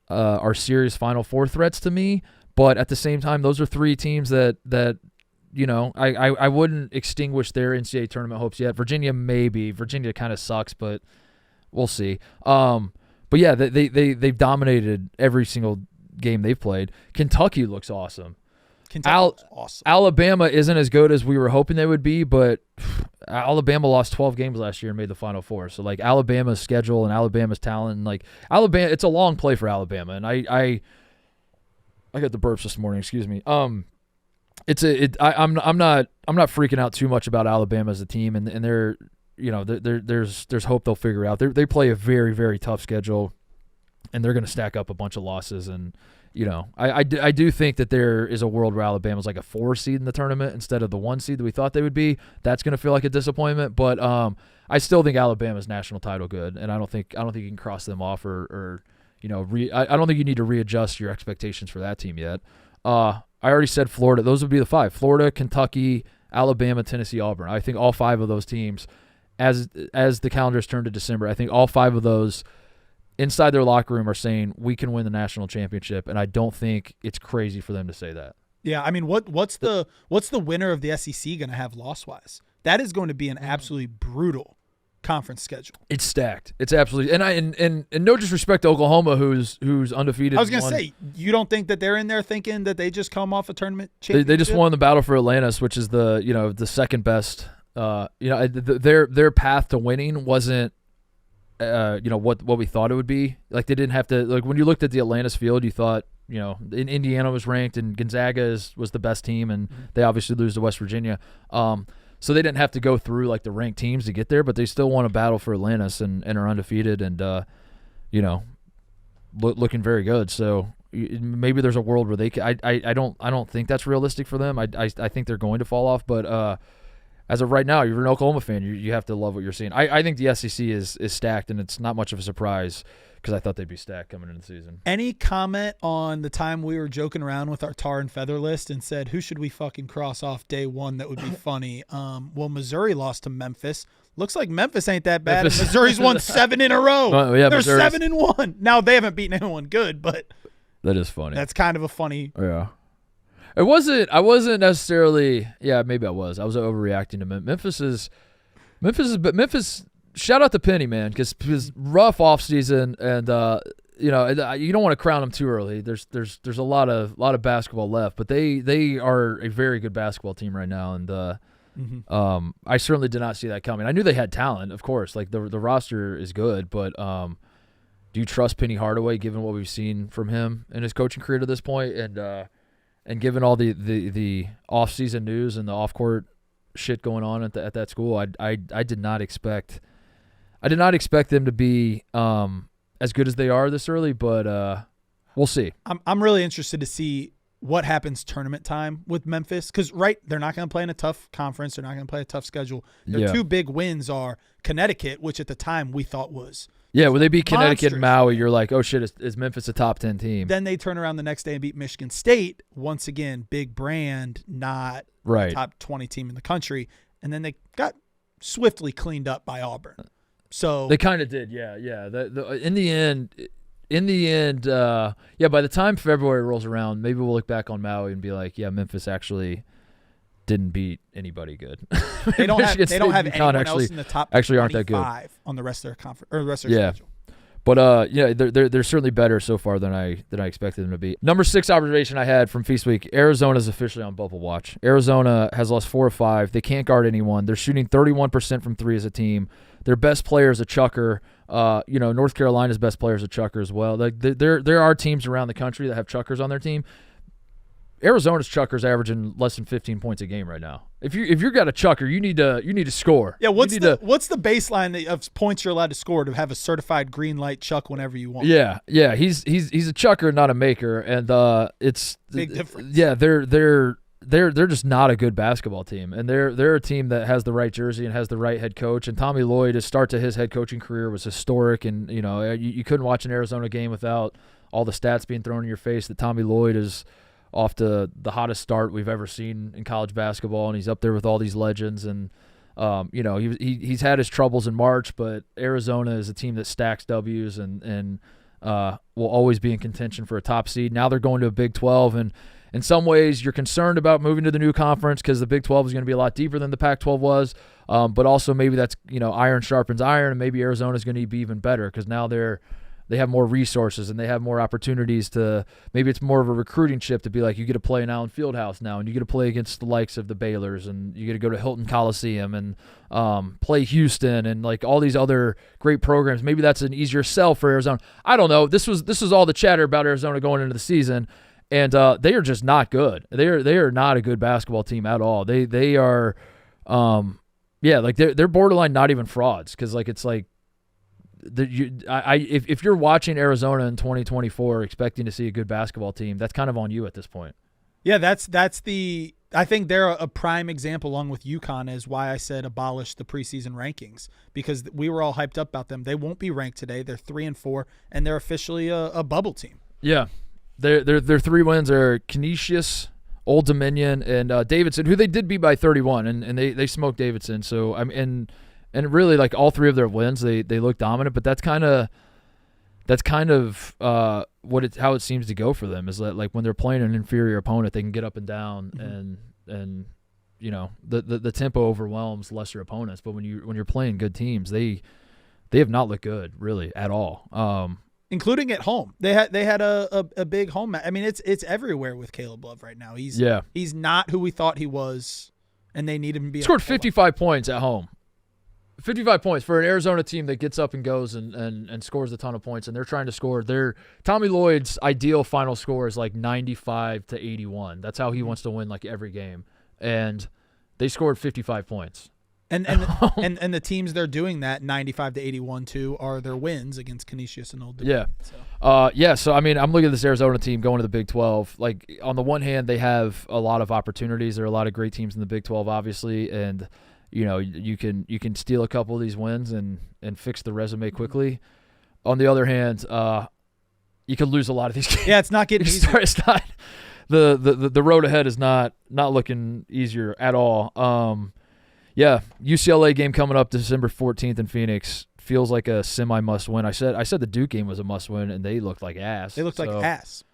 are serious Final Four threats to me. But at the same time, those are 3 teams that I wouldn't extinguish their NCAA tournament hopes yet. Virginia maybe. Virginia kind of sucks, but we'll see. But yeah, they've dominated every single game they've played. Kentucky looks awesome. Awesome. Alabama isn't as good as we were hoping they would be, but Alabama lost 12 games last year and made the Final Four. So like Alabama's schedule and Alabama's talent, and like Alabama, it's a long play for Alabama. And I got the burps this morning. Excuse me. I'm not freaking out too much about Alabama as a team, and they're there's hope they'll figure out. They play a very, very tough schedule, and they're going to stack up a bunch of losses. And I do think that there is a world where Alabama's like a 4 seed in the tournament instead of the 1 seed that we thought they would be. That's going to feel like a disappointment, but I still think Alabama's national title good, and I don't think you can cross them off or I don't think you need to readjust your expectations for that team yet. I already said Florida. Those would be the 5: Florida, Kentucky, Alabama, Tennessee, Auburn. I think all 5 of those teams, as the calendars turn to December, I think all 5 of those inside their locker room are saying we can win the national championship, and I don't think it's crazy for them to say that. Yeah, I mean, what's the winner of the SEC going to have loss-wise? That is going to be an absolutely brutal conference schedule. It's stacked. It's absolutely, and no disrespect to Oklahoma, who's undefeated. I was going to say, you don't think that they're in there thinking that they just come off a tournament championship? They just won the Battle for Atlantis, which is the second best. Their path to winning wasn't what we thought it would be. Like they didn't have to, like when you looked at the Atlantis field, you thought Indiana was ranked and Gonzaga was the best team, and they obviously lose to West Virginia. So they didn't have to go through like the ranked teams to get there, but they still won a Battle for Atlantis and are undefeated and looking very good. So maybe there's a world where they can, I don't think that's realistic for them. I think they're going to fall off, but as of right now, you're an Oklahoma fan. You have to love what you're seeing. I think the SEC is stacked, and it's not much of a surprise because I thought they'd be stacked coming into the season. Any comment on the time we were joking around with our tar and feather list and said, who should we fucking cross off day one that would be funny? Well, Missouri lost to Memphis. Looks like Memphis ain't that bad. Missouri's won 7 in a row. Yeah, they're 7-1. Now, they haven't beaten anyone good, but that is funny. That's kind of a funny. Yeah. I wasn't necessarily. Yeah, maybe I was. I was overreacting to Memphis. Memphis. Shout out to Penny, man, because rough off season, and you don't want to crown them too early. There's a lot of basketball left, but they are a very good basketball team right now, and I certainly did not see that coming. I knew they had talent, of course. Like the roster is good, but do you trust Penny Hardaway given what we've seen from him in his coaching career to this point, and given all the off-season news and the off-court shit going on at that school, I did not expect them to be as good as they are this early, but we'll see. I'm really interested to see what happens tournament time with Memphis. Because, they're not going to play in a tough conference. They're not going to play a tough schedule. Their two big wins are Connecticut, which at the time we thought was when they beat Connecticut monstrous. and Maui, you're like, oh, shit, is Memphis a top 10 team? Then they turn around the next day and beat Michigan State. Once again, big brand, not top 20 team in the country. And then they got swiftly cleaned up by Auburn. So they kind of did, yeah. In the end, by the time February rolls around, maybe we'll look back on Maui and be like, yeah, Memphis actually didn't beat anybody good. They don't have anyone else in the top actually aren't that good on the rest of their conference or the rest of their schedule. But they're certainly better so far than I expected them to be. Number 6 observation I had from Feast Week: Arizona's officially on bubble watch. Arizona has lost 4 of 5. They can't guard anyone. They're shooting 31% from 3 as a team. Their best player is a chucker. North Carolina's best player is a chucker as well. Like there are teams around the country that have chuckers on their team. Arizona's chuckers averaging less than 15 points a game right now. If you've got a chucker, you need to score. Yeah, what's the baseline of points you're allowed to score to have a certified green light chuck whenever you want? Yeah. He's a chucker, not a maker, and it's big difference. Yeah, they're just not a good basketball team, and they're a team that has the right jersey and has the right head coach. And Tommy Lloyd, his start to his head coaching career was historic, and you couldn't watch an Arizona game without all the stats being thrown in your face that Tommy Lloyd is off to the hottest start we've ever seen in college basketball, and he's up there with all these legends. And he's had his troubles in March, but Arizona is a team that stacks W's and will always be in contention for a top seed. Now they're going to a Big 12, and in some ways you're concerned about moving to the new conference because the Big 12 is going to be a lot deeper than the Pac-12 was, but also maybe that's iron sharpens iron, and maybe Arizona is going to be even better because now they have more resources and they have more opportunities to – maybe it's more of a recruiting chip to be like you get to play in Allen Fieldhouse now, and you get to play against the likes of the Baylors, and you get to go to Hilton Coliseum and play Houston and like all these other great programs. Maybe that's an easier sell for Arizona. I don't know. This was all the chatter about Arizona going into the season, and they are just not good. They are not a good basketball team at all. They are they're borderline not even frauds because like it's like if you're watching Arizona in 2024 expecting to see a good basketball team, that's kind of on you at this point. Yeah, I think they're a prime example along with UConn as why I said abolish the preseason rankings, because we were all hyped up about them. They won't be ranked today. They're 3-4 and they're officially a bubble team. Yeah. Their 3 wins are Canisius, Old Dominion, and Davidson, who they did beat by 31, and they smoked Davidson. So and really, like all 3 of their wins, they look dominant. But that's kind of how it seems to go for them, is that like when they're playing an inferior opponent, they can get up and down, and the tempo overwhelms lesser opponents. But when you're playing good teams, they have not looked good really at all. Including at home, they had a big home match. I mean, it's everywhere with Caleb Love right now. He's not who we thought he was, and they need him to be. Scored 55 points at home. 55 points for an Arizona team that gets up and goes and scores a ton of points, and they're trying to score. Tommy Lloyd's ideal final score is like 95 to 81. That's how he wants to win like every game, and they scored 55 points. And the teams they're doing that 95 to 81 to are their wins against Canisius and Old Dominion. Yeah. So I mean, I'm looking at this Arizona team going to the Big 12. Like on the one hand, they have a lot of opportunities. There are a lot of great teams in the Big 12, obviously, and you can steal a couple of these wins and fix the resume quickly. On the other hand, you could lose a lot of these games. Yeah, it's not getting easier. It's not the road ahead is not looking easier at all. Yeah, UCLA game coming up December 14th in Phoenix feels like a semi must win. I said the Duke game was a must win, and they looked like ass. They looked like ass.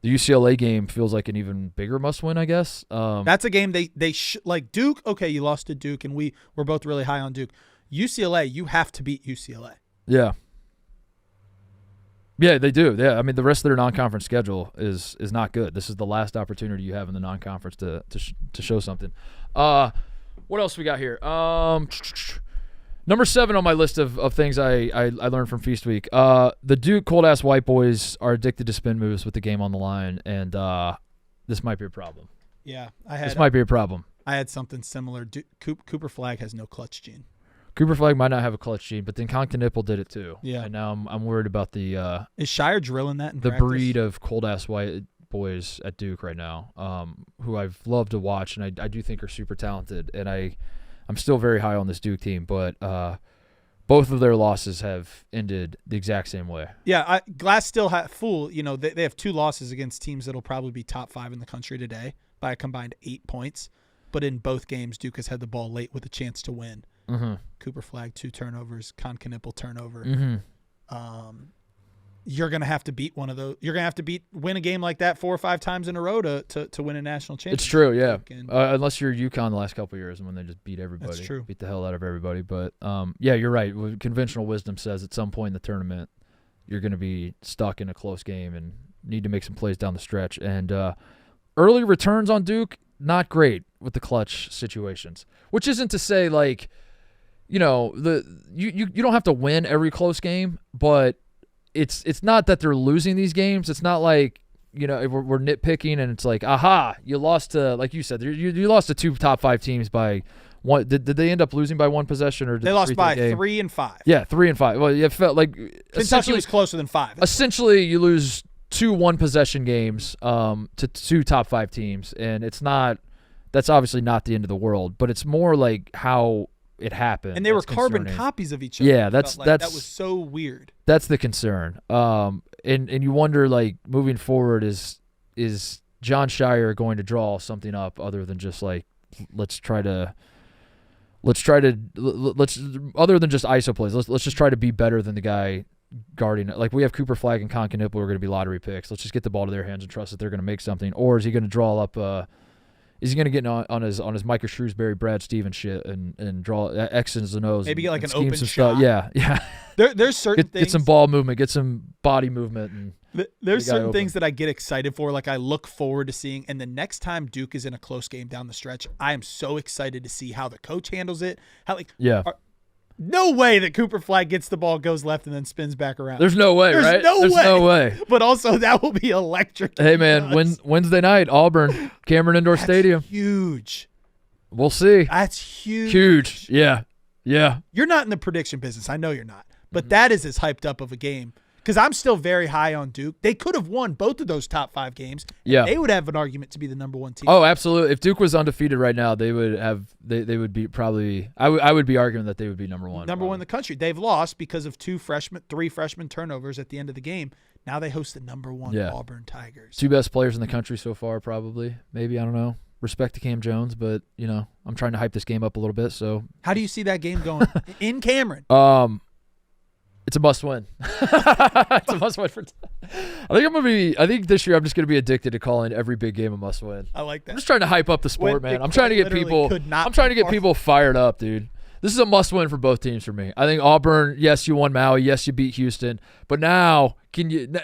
The UCLA game feels like an even bigger must win, I guess. That's a game they like Duke. Okay, you lost to Duke, and we were both really high on Duke. UCLA, you have to beat UCLA. Yeah. Yeah, they do. Yeah, I mean the rest of their non-conference schedule is not good. This is the last opportunity you have in the non-conference to show something. What else we got here? Number 7 on my list of things I learned from Feast Week. The Duke cold-ass white boys are addicted to spin moves with the game on the line, and this might be a problem. Yeah, this might be a problem. I had something similar. Cooper Flagg has no clutch gene. Cooper Flagg might not have a clutch gene, but then Conklin-Nipple did it too. Yeah. And now I'm worried about the is Shire drilling that in the practice? breed of cold-ass white. boys at Duke right now, who I've loved to watch, and I do think are super talented. And I'm still very high on this Duke team, but both of their losses have ended the exact same way. Yeah, glass still full. They have 2 losses against teams that'll probably be top 5 in the country today by a combined 8 points. But in both games, Duke has had the ball late with a chance to win. Mm-hmm. Cooper Flagg, 2 turnovers. Concanipple turnover. Mm-hmm. You're going to have to beat one of those. You're going to have to win a game like that 4 or 5 times in a row to win a national championship. It's true, yeah. Unless you're UConn the last couple of years and when they just beat everybody. That's true. Beat the hell out of everybody. But, yeah, you're right. Conventional wisdom says at some point in the tournament you're going to be stuck in a close game and need to make some plays down the stretch. And early returns on Duke, not great with the clutch situations, which isn't to say like, you don't have to win every close game, but it's not that they're losing these games. It's not like, we're nitpicking and it's like, aha, you lost to, like you said, you lost to 2 top 5 teams by one. Did they end up losing by 1 possession or did they lost by 3 and 5? Yeah, 3 and 5. Well, it felt like Kentucky was closer than 5. Essentially, you lose 2 one-possession games to 2 top 5 teams, and that's obviously not the end of the world, but it's more like how it happened. And they were carbon copies of each other. Yeah, that was so weird. That's the concern. And you wonder, like, moving forward, is John Shire going to draw something up other than just like other than just ISO plays. Let's just try to be better than the guy guarding it. Like, we have Cooper Flagg and Concanipple are going to be lottery picks. Let's just get the ball to their hands and trust that they're going to make something. Or is he going to draw up is he going to get on his Micah Shrewsbury, Brad Stevens shit and draw X's and O's? Maybe get like and an open shot. Stuff. Yeah. There's certain things. Get some ball movement, get some body movement. And there's certain things that I get excited for, like I look forward to seeing. And the next time Duke is in a close game down the stretch, I am so excited to see how the coach handles it. No way that Cooper Flagg gets the ball, goes left, and then spins back around. There's no way, right? There's no way. But also, that will be electric. Hey, man, Wednesday night, Auburn, Cameron Indoor Stadium. Huge. We'll see. That's huge. Huge. Yeah. You're not in the prediction business. I know you're not. But that is as hyped up of a game. Because I'm still very high on Duke. They could have won both of those top 5 games. Yeah. They would have an argument to be the number 1 team. Oh, absolutely. If Duke was undefeated right now, they would have. They would be probably. I would be arguing that they would be number 1. Number 1 in the country. They've lost because of 3 freshman turnovers at the end of the game. Now they host the number 1 Auburn Tigers. 2 best players in the country so far, probably. Maybe, I don't know. Respect to Cam Jones, but I'm trying to hype this game up a little bit. So how do you see that game going in Cameron? It's a must-win. It's a must-win for. I think this year I'm just gonna be addicted to calling every big game a must-win. I like that. I'm just trying to hype up the sport, man. I'm trying to get people fired up, dude. This is a must-win for both teams for me. I think Auburn, yes, you won Maui, yes, you beat Houston, but now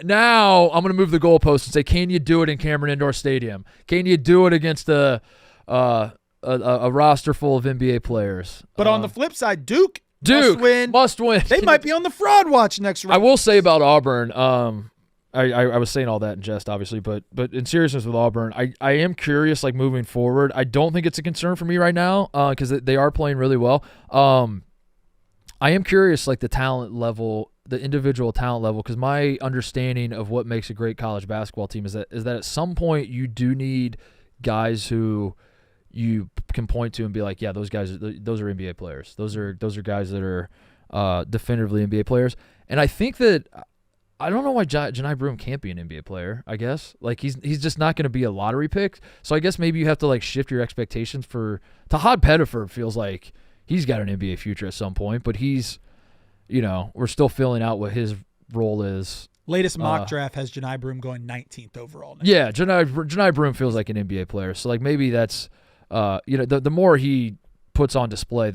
Now I'm gonna move the goalpost and say, can you do it in Cameron Indoor Stadium? Can you do it against a roster full of NBA players? But on the flip side, Duke must win. They might be on the fraud watch next round. I will say about Auburn, I was saying all that in jest, obviously, but in seriousness with Auburn, I am curious, like, moving forward. I don't think it's a concern for me right now because they are playing really well. I am curious, like, the talent level, the individual talent level, because my understanding of what makes a great college basketball team is that at some point you do need guys who you can point to and be like, yeah, those are NBA players. Those are guys that are definitively NBA players. And I think that I don't know why Janai Broom can't be an NBA player, I guess. Like, he's just not going to be a lottery pick. So I guess maybe you have to, like, shift your expectations for – Tahad Pettiford feels like he's got an NBA future at some point, but he's – we're still filling out what his role is. Latest mock draft has Janai Broom going 19th overall. Yeah, Janai Broom feels like an NBA player. So, like, maybe that's the more he puts on display,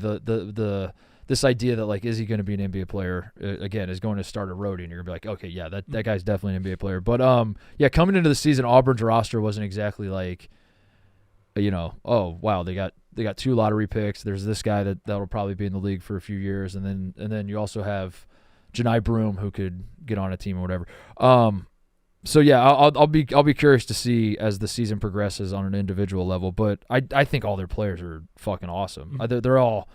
this idea that, like, is he going to be an NBA player, again, is going to start eroding. You're going to be like, okay, yeah, that guy's definitely an NBA player. But, coming into the season, Auburn's roster wasn't exactly like, oh, wow, they got 2 lottery picks. There's this guy that'll probably be in the league for a few years. And then you also have Janai Broom, who could get on a team or whatever. So yeah, I'll be curious to see as the season progresses on an individual level. But I think all their players are fucking awesome. They're all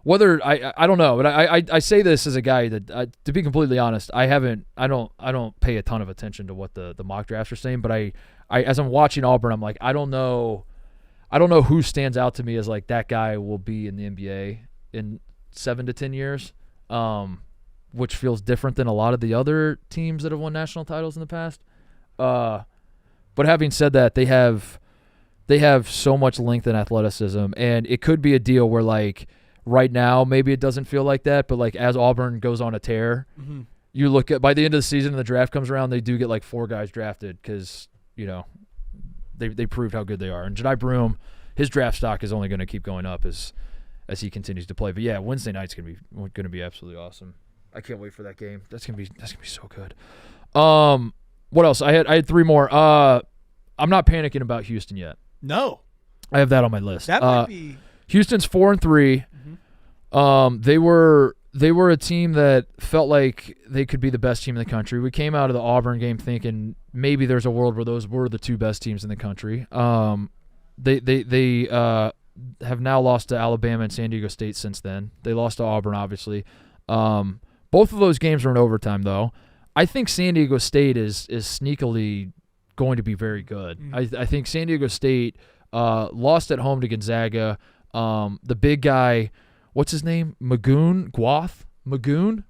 whether I don't know, but I say this as a guy that to be completely honest, I don't pay a ton of attention to what the mock drafts are saying, but I as I'm watching Auburn, I'm like, I don't know who stands out to me as like that guy will be in the NBA in 7 to 10 years, which feels different than a lot of the other teams that have won national titles in the past. But having said that, they have so much length and athleticism, and it could be a deal where like right now maybe it doesn't feel like that, but like as Auburn goes on a tear, you look at by the end of the season and the draft comes around, they do get like 4 guys drafted because they proved how good they are. And Janai Broom, his draft stock is only going to keep going up as he continues to play. But yeah, Wednesday night's going to be absolutely awesome. I can't wait for that game. That's gonna be so good. What else? I had 3 more. I'm not panicking about Houston yet. No, I have that on my list. That might be. Houston's 4-3. They were a team that felt like they could be the best team in the country. We came out of the Auburn game thinking maybe there's a world where those were the 2 best teams in the country. They have now lost to Alabama and San Diego State since then. They lost to Auburn, obviously. Both of those games were in overtime, though. I think San Diego State is sneakily going to be very good. I think San Diego State lost at home to Gonzaga. The big guy, what's his name? Magoon Gwath? Magoon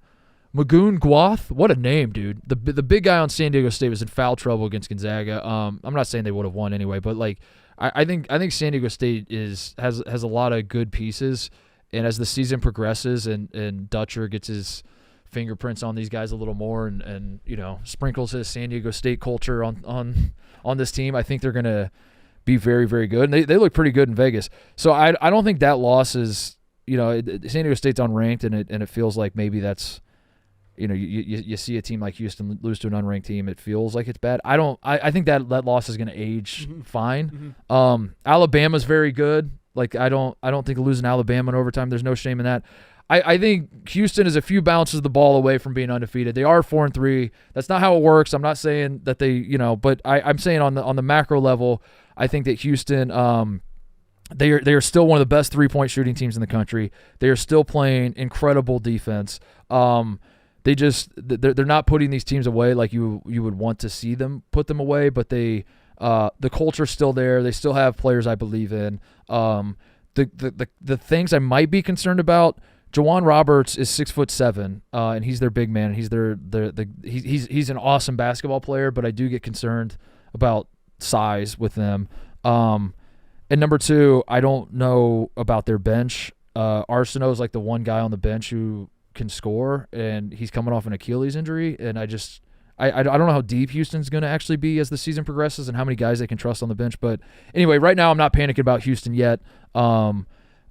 Gwath? What a name, dude. The big guy on San Diego State was in foul trouble against Gonzaga. I'm not saying they would have won anyway, but like I think San Diego State has a lot of good pieces, and as the season progresses and Dutcher gets his fingerprints on these guys a little more and sprinkles his San Diego State culture on this team, I think they're going to be very, very good. And they look pretty good in Vegas. So I don't think that loss is, San Diego State's unranked, and it feels like maybe that's, you see a team like Houston lose to an unranked team, it feels like it's bad. I think that loss is going to age fine. Alabama's very good. Like I don't think losing Alabama in overtime, there's no shame in that. I think Houston is a few bounces of the ball away from being undefeated. They are 4-3. That's not how it works. I'm not saying that they, but I'm saying on the macro level, I think that Houston, they are still one of the best 3-point shooting teams in the country. They are still playing incredible defense. They're not putting these teams away like you would want to see them put them away, but the culture's still there. They still have players I believe in. The things I might be concerned about, Jawan Roberts is 6'7", and he's their big man. He's he's an awesome basketball player, but I do get concerned about size with them. And number 2, I don't know about their bench. Arsenault is like the one guy on the bench who can score, and he's coming off an Achilles injury, and I don't know how deep Houston's going to actually be as the season progresses and how many guys they can trust on the bench. But anyway, right now I'm not panicking about Houston yet.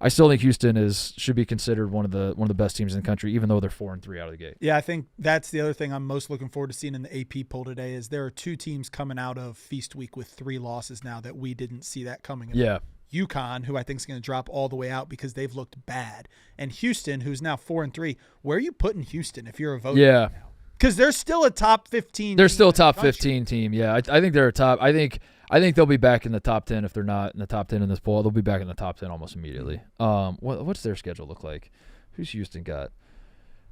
I still think Houston should be considered one of the best teams in the country, even though they're 4-3 out of the gate. Yeah, I think that's the other thing I'm most looking forward to seeing in the AP poll today is there are 2 teams coming out of Feast Week with 3 losses now that we didn't see that coming. Yeah. UConn, who I think is going to drop all the way out because they've looked bad, and Houston, who's now 4-3. Where are you putting Houston if you're a voter right now? Because they're still a top 15. They're still a top 15 team. Yeah, I think they're a top. I think they'll be back in the top 10 if they're not in the top 10 in this poll. They'll be back in the top 10 almost immediately. What's their schedule look like? Who's Houston got?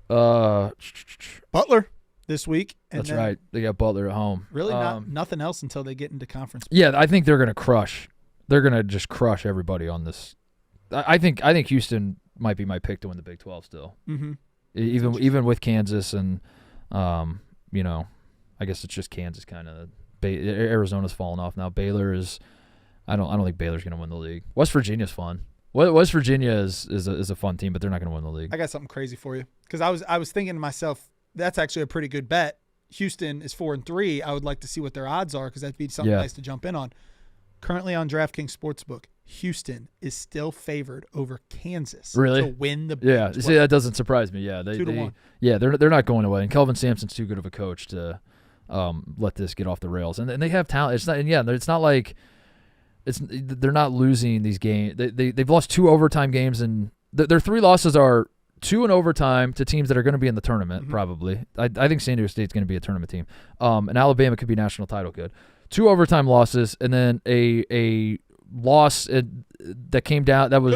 Butler this week. And that's right. They got Butler at home. Really, nothing else until they get into conference. Yeah, I think they're going to crush. They're going to just crush everybody on this. I think Houston might be my pick to win the Big 12 still. Even with Kansas and I guess it's just Kansas kind of. Arizona's fallen off now. Baylor is. I don't think Baylor's going to win the league. West Virginia's fun. West Virginia is a fun team, but they're not going to win the league. I got something crazy for you because I was thinking to myself, that's actually a pretty good bet. Houston is 4-3. I would like to see what their odds are because that'd be something nice to jump in on. Currently on DraftKings Sportsbook, Houston is still favored over Kansas to win the Big 12. See, that doesn't surprise me. Yeah, 2-1. Yeah, they're not going away, and Kelvin Sampson's too good of a coach to let this get off the rails. And they have talent. It's not like they're not losing these games. They've lost 2 overtime games, and their 3 losses are 2 in overtime to teams that are going to be in the tournament. Probably, I think San Diego State's going to be a tournament team, and Alabama could be national title good. 2 overtime losses, and then a loss that came down. That was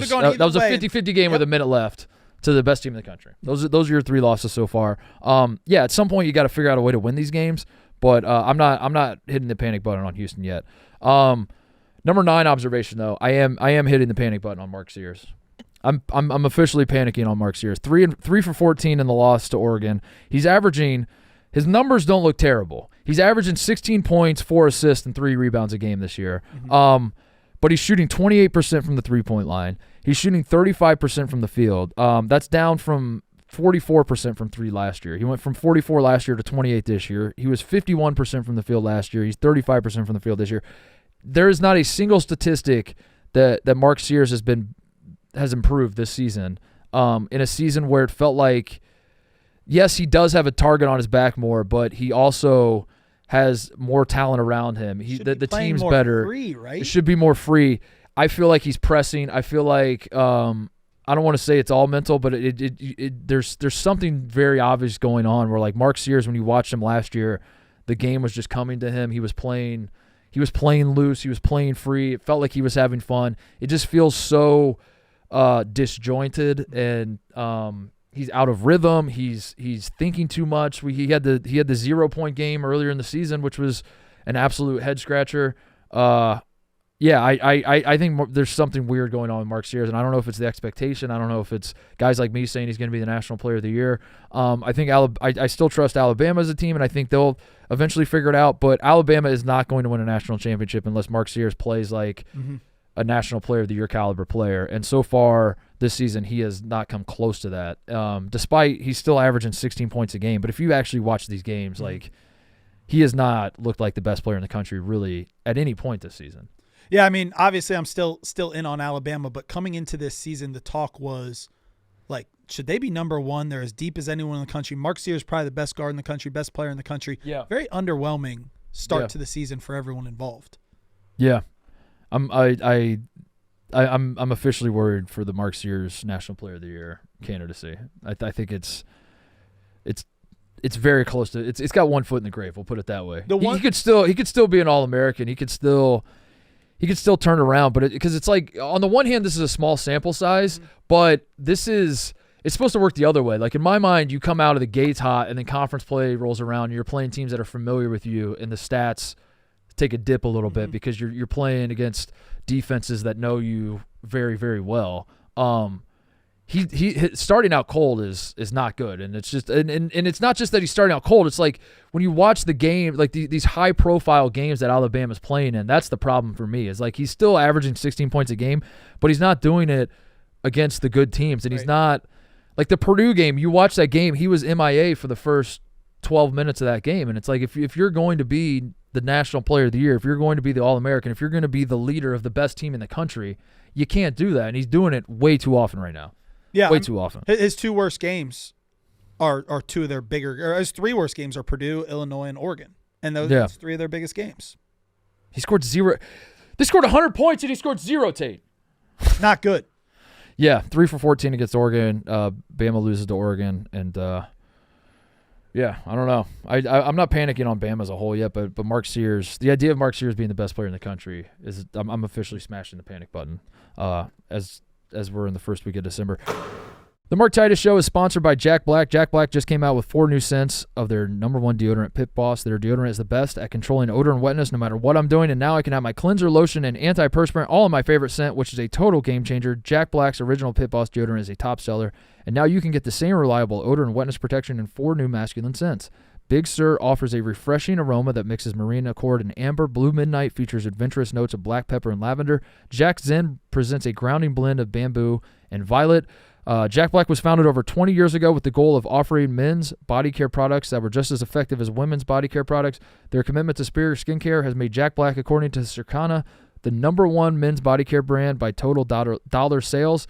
a 50-50 game with a minute left. to the best team in the country. Those are your 3 losses so far. At some point you got to figure out a way to win these games, but I'm not hitting the panic button on Houston yet. Number 9 observation though, I am hitting the panic button on Mark Sears. I'm officially panicking on Mark Sears. 3 for 14 in the loss to Oregon. He's averaging, his numbers don't look terrible. He's averaging 16 points, 4 assists, and 3 rebounds a game this year. Mm-hmm. But he's shooting 28% from the 3-point line. He's shooting 35% from the field. That's down from 44% from 3 last year. He went from 44 last year to 28 this year. He was 51% from the field last year. He's 35% from the field this year. There is not a single statistic that Mark Sears has improved this season. In a season where it felt like, yes, he does have a target on his back more, but he also has more talent around him. The team's better. Free, right? It should be more free. I feel like he's pressing. I feel like I don't want to say it's all mental, but there's something very obvious going on where, like, Mark Sears, when you watched him last year, the game was just coming to him. He was playing loose. He was playing free. It felt like he was having fun. It just feels so disjointed, and he's out of rhythm. He's thinking too much. He had the 0-point game earlier in the season, which was an absolute head scratcher. I think there's something weird going on with Mark Sears, and I don't know if it's the expectation. I don't know if it's guys like me saying he's going to be the National Player of the Year. I think I still trust Alabama as a team, and I think they'll eventually figure it out. But Alabama is not going to win a national championship unless Mark Sears plays like a National Player of the Year caliber player. And so far this season, he has not come close to that. Despite he's still averaging 16 points a game, but if you actually watch these games, like, he has not looked like the best player in the country really at any point this season. Yeah, I mean, obviously I'm still in on Alabama, but coming into this season, the talk was, like, should they be number 1? They're as deep as anyone in the country. Mark Sears is probably the best guard in the country, best player in the country. Yeah. Very underwhelming start to the season for everyone involved. Yeah. I'm officially worried for the Mark Sears National Player of the Year candidacy. I think it's very close to it's got one foot in the grave. We'll put it that way. He could still be an All-American. He could still turn around, but because it's like, on the one hand, this is a small sample size, but it's supposed to work the other way. Like, in my mind, you come out of the gates hot, and then conference play rolls around, and you're playing teams that are familiar with you, and the stats take a dip a little bit because you're playing against defenses that know you very, very well. He starting out cold is not good, and it's just and it's not just that he's starting out cold. It's like when you watch the game, like these high profile games that Alabama's playing in, that's the problem for me. Is like he's still averaging 16 points a game, but he's not doing it against the good teams, and he's not like the Purdue game. You watch that game, he was MIA for the first 12 minutes of that game, and it's like if you're going to be the National Player of the Year, if you're going to be the All-American, if you're going to be the leader of the best team in the country, you can't do that, and he's doing it way too often right now. Yeah, way too often. His 2 worst games are 2 of their bigger, or his 3 worst games are Purdue, Illinois, and Oregon, and those 3 of their biggest games. He scored 0. They scored 100 points, and he scored 0. Tate. Not good. Yeah, 3 for 14 against Oregon. Bama loses to Oregon, and yeah, I don't know. I'm not panicking on Bama as a whole yet, but Mark Sears, the idea of Mark Sears being the best player in the country is I'm officially smashing the panic button as we're in the first week of December. The Mark Titus Show is sponsored by Jack Black. Jack Black just came out with 4 new scents of their #1 deodorant, Pit Boss. Their deodorant is the best at controlling odor and wetness no matter what I'm doing, and now I can have my cleanser, lotion, and antiperspirant all in my favorite scent, which is a total game changer. Jack Black's original Pit Boss deodorant is a top seller, and now you can get the same reliable odor and wetness protection in 4 new masculine scents. Big Sur offers a refreshing aroma that mixes marine accord and amber. Blue Midnight features adventurous notes of black pepper and lavender. Jack Zen presents a grounding blend of bamboo and violet. Jack Black was founded over 20 years ago with the goal of offering men's body care products that were just as effective as women's body care products. Their commitment to superior skincare has made Jack Black, according to Circana, the #1 men's body care brand by total dollar sales.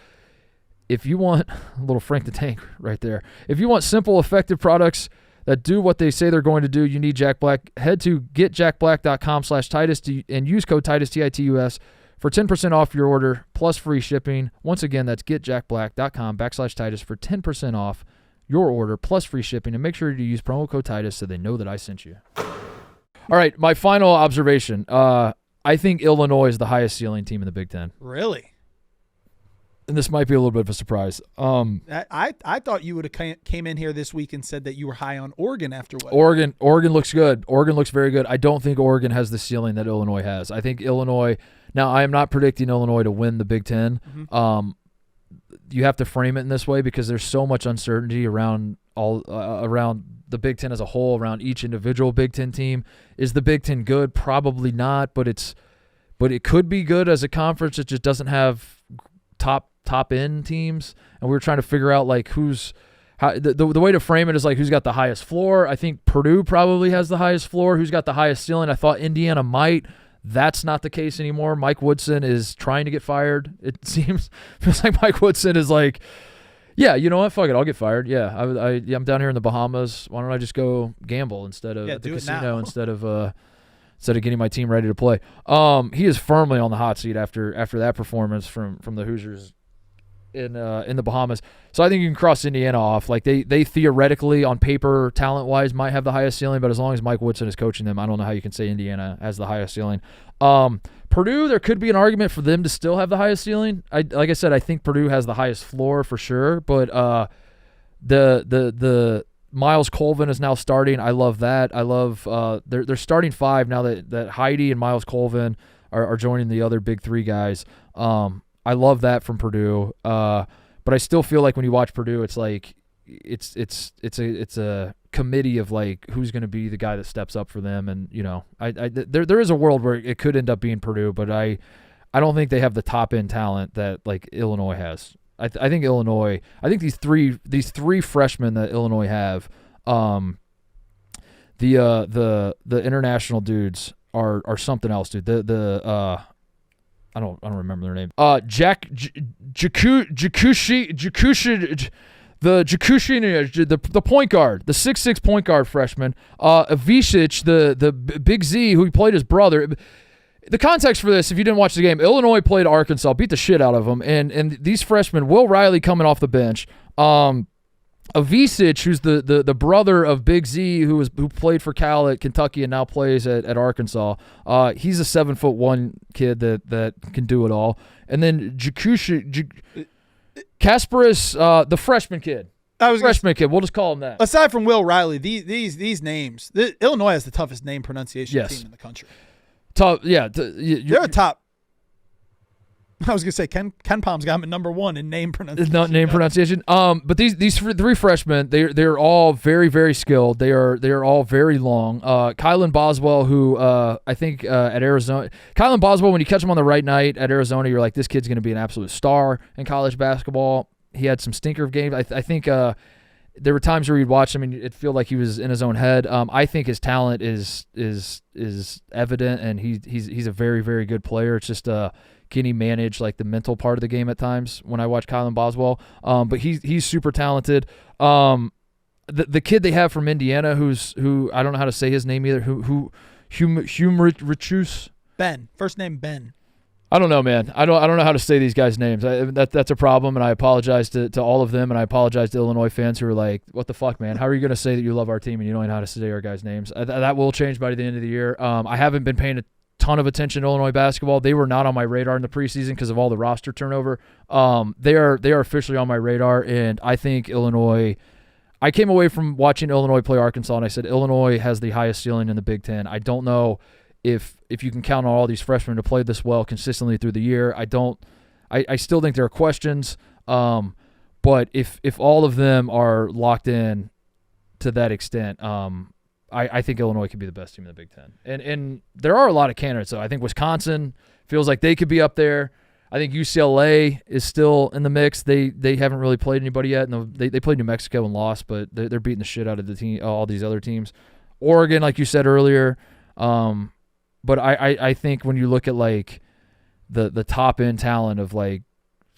If you want a little Frank the Tank right there, if you want simple, effective products that do what they say they're going to do, you need Jack Black. Head to getjackblack.com/Titus and use code Titus, Titus, for 10% off your order plus free shipping. Once again, that's getjackblack.com/Titus for 10% off your order plus free shipping. And make sure to use promo code Titus so they know that I sent you. All right, my final observation. I think Illinois is the highest ceiling team in the Big Ten. Really? and this might be a little bit of a surprise. I thought you would have came in here this week and said that you were high on Oregon after what? Oregon looks good. Oregon looks very good. I don't think Oregon has the ceiling that Illinois has. I think Illinois – now, I am not predicting Illinois to win the Big Ten. Mm-hmm. You have to frame it in this way because there's so much uncertainty around around the Big Ten as a whole, around each individual Big Ten team. Is the Big Ten good? Probably not, but it could be good as a conference. It just doesn't have top end teams, and we were trying to figure out like the way to frame it is like who's got the highest floor. I think Purdue probably has the highest floor. Who's got the highest ceiling? I thought Indiana might. That's not the case anymore. Mike Woodson is trying to get fired. It feels like Mike Woodson is like, yeah, you know what? Fuck it, I'll get fired. Yeah, I'm down here in the Bahamas. Why don't I just go gamble instead of at the casino instead of getting my team ready to play? He is firmly on the hot seat after that performance from the Hoosiers in the Bahamas. So I think you can cross Indiana off. Like they theoretically on paper talent wise might have the highest ceiling, but as long as Mike Woodson is coaching them, I don't know how you can say Indiana has the highest ceiling. Purdue, there could be an argument for them to still have the highest ceiling. Like I said, I think Purdue has the highest floor for sure, but the Miles Colvin is now starting. I love that. I love they're starting 5 now that Heidi and Miles Colvin are joining the other big 3 guys. I love that from Purdue, but I still feel like when you watch Purdue, it's like it's a committee of like who's going to be the guy that steps up for them, and you know, there is a world where it could end up being Purdue, but I don't think they have the top end talent that like Illinois has. I think Illinois. I think these three freshmen that Illinois have, the international dudes are something else, dude. I don't remember their name. The point guard, the 6'6" point guard freshman. Avicic, the Big Z, who he played his brother. The context for this, if you didn't watch the game, Illinois played Arkansas, beat the shit out of them, and these freshmen, Will Riley coming off the bench. Avicic, who's the brother of Big Z, who played for Cal at Kentucky and now plays at Arkansas. He's a 7'1" kid that can do it all. And then Kasparis, the freshman kid. Kid. We'll just call him that. Aside from Will Riley, these names, Illinois has the toughest name pronunciation team in the country. Tough, yeah. They're a top. I was gonna say Ken Palm's got him at number 1 in name pronunciation. Pronunciation. But these 3 freshmen, they're all very, very skilled. They are all very long. Kylan Boswell, who I think at Arizona, Kylan Boswell, when you catch him on the right night at Arizona, you're like, this kid's gonna be an absolute star in college basketball. He had some stinker games. I think there were times where you'd watch him and it'd feel like he was in his own head. I think his talent is evident, and he's a very, very good player. It's just can he manage like the mental part of the game at times when I watch Kylan Boswell. But he's super talented. The kid they have from Indiana, who I don't know how to say his name either. Richus. Ben. First name Ben. I don't know, man. I don't know how to say these guys' names. That's a problem, and I apologize to all of them, and I apologize to Illinois fans who are like, "What the fuck, man? How are you going to say that you love our team and you don't know how to say our guys' names?" That will change by the end of the year. I haven't been paying a ton of attention to Illinois basketball. They were not on my radar in the preseason because of all the roster turnover. They are officially on my radar, and I think Illinois. I came away from watching Illinois play Arkansas, and I said Illinois has the highest ceiling in the Big Ten. I don't know if you can count on all these freshmen to play this well consistently through the year. I still think there are questions, but if all of them are locked in to that extent, I think Illinois could be the best team in the Big Ten. And there are a lot of candidates, though. I think Wisconsin feels like they could be up there. I think UCLA is still in the mix. They haven't really played anybody yet. And they played New Mexico and lost, but they're beating the shit out of the team, all these other teams. Oregon, like you said earlier, but I think when you look at like the top end talent of like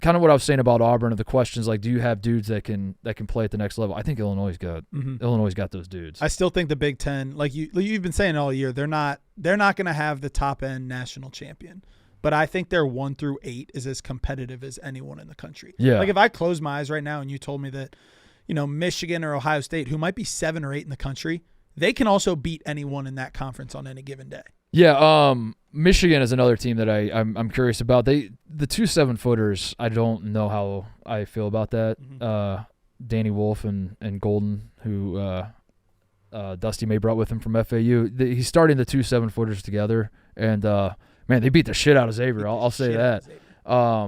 kind of what I was saying about Auburn, of the questions like, do you have dudes that can play at the next level? I think Illinois got those dudes. I still think the Big Ten, like you've been saying all year, they're not going to have the top end national champion, but I think their 1 through 8 is as competitive as anyone in the country. Yeah. Like if I close my eyes right now and you told me that, Michigan or Ohio State, who might be 7 or 8 in the country, they can also beat anyone in that conference on any given day. Yeah, Michigan is another team that I'm curious about. The 2 7-footers, I don't know how I feel about that. Mm-hmm. Danny Wolf and Golden, who Dusty May brought with him from FAU. He's starting the 2 7-footers together, and man, they beat the shit out of Xavier. I'll say that. I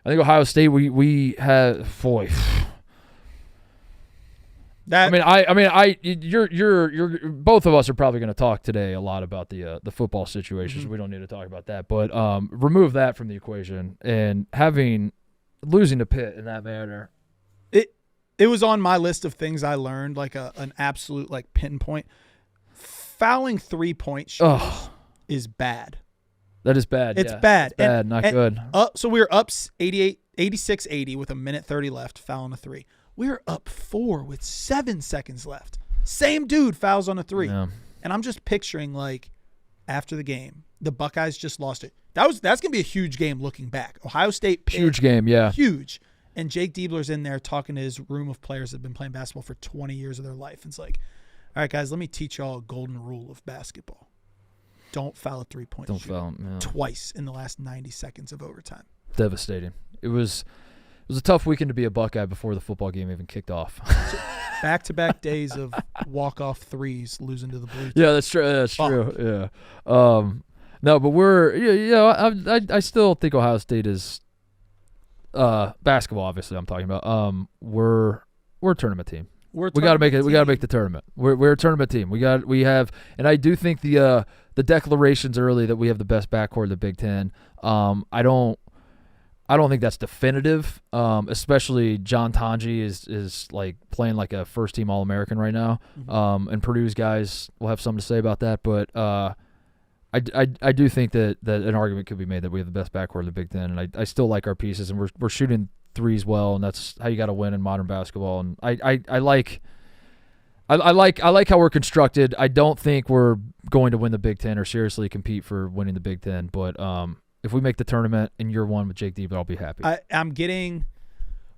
think Ohio State. We had boy. You're both of us are probably going to talk today a lot about the football situation. So we don't need to talk about that. But remove that from the equation, and losing to Pitt in that manner. It was on my list of things I learned, like an absolute like pinpoint. Fouling 3-point shots is bad. That is bad. It's bad. It's bad, not good. So we were up 86-80 with a minute 30 left, fouling a 3. We were up 4 with 7 seconds left. Same dude fouls on a 3. Yeah. And I'm just picturing, like, after the game, the Buckeyes just lost it. That's going to be a huge game looking back. Ohio State. Pitt, huge game, yeah. Huge. And Jake Diebler's in there talking to his room of players that have been playing basketball for 20 years of their life. And it's like, all right, guys, let me teach y'all a golden rule of basketball. Don't foul a 3-point Don't shoot foul twice in the last 90 seconds of overtime. Devastating. It was a tough weekend to be a Buckeye before the football game even kicked off. Back-to-back days of walk-off threes, losing to the Blue. Yeah, that's true. That's true. Yeah. No, but I still think Ohio State is basketball. Obviously, I'm talking about. We're a tournament team. We got to make it. We got to make the tournament. We're a tournament team. We have, and I do think the declarations early that we have the best backcourt of the Big Ten. I don't think that's definitive. Especially John Tanji is like playing like a first team All-American right now. Mm-hmm. And Purdue's guys will have something to say about that. But I do think that an argument could be made that we have the best backcourt of the Big Ten, and I still like our pieces, and we're shooting threes well, and that's how you got to win in modern basketball. And I like how we're constructed. I don't think we're going to win the Big Ten or seriously compete for winning the Big Ten, but if we make the tournament in year one with Jake Diebler, I'll be happy. I'm getting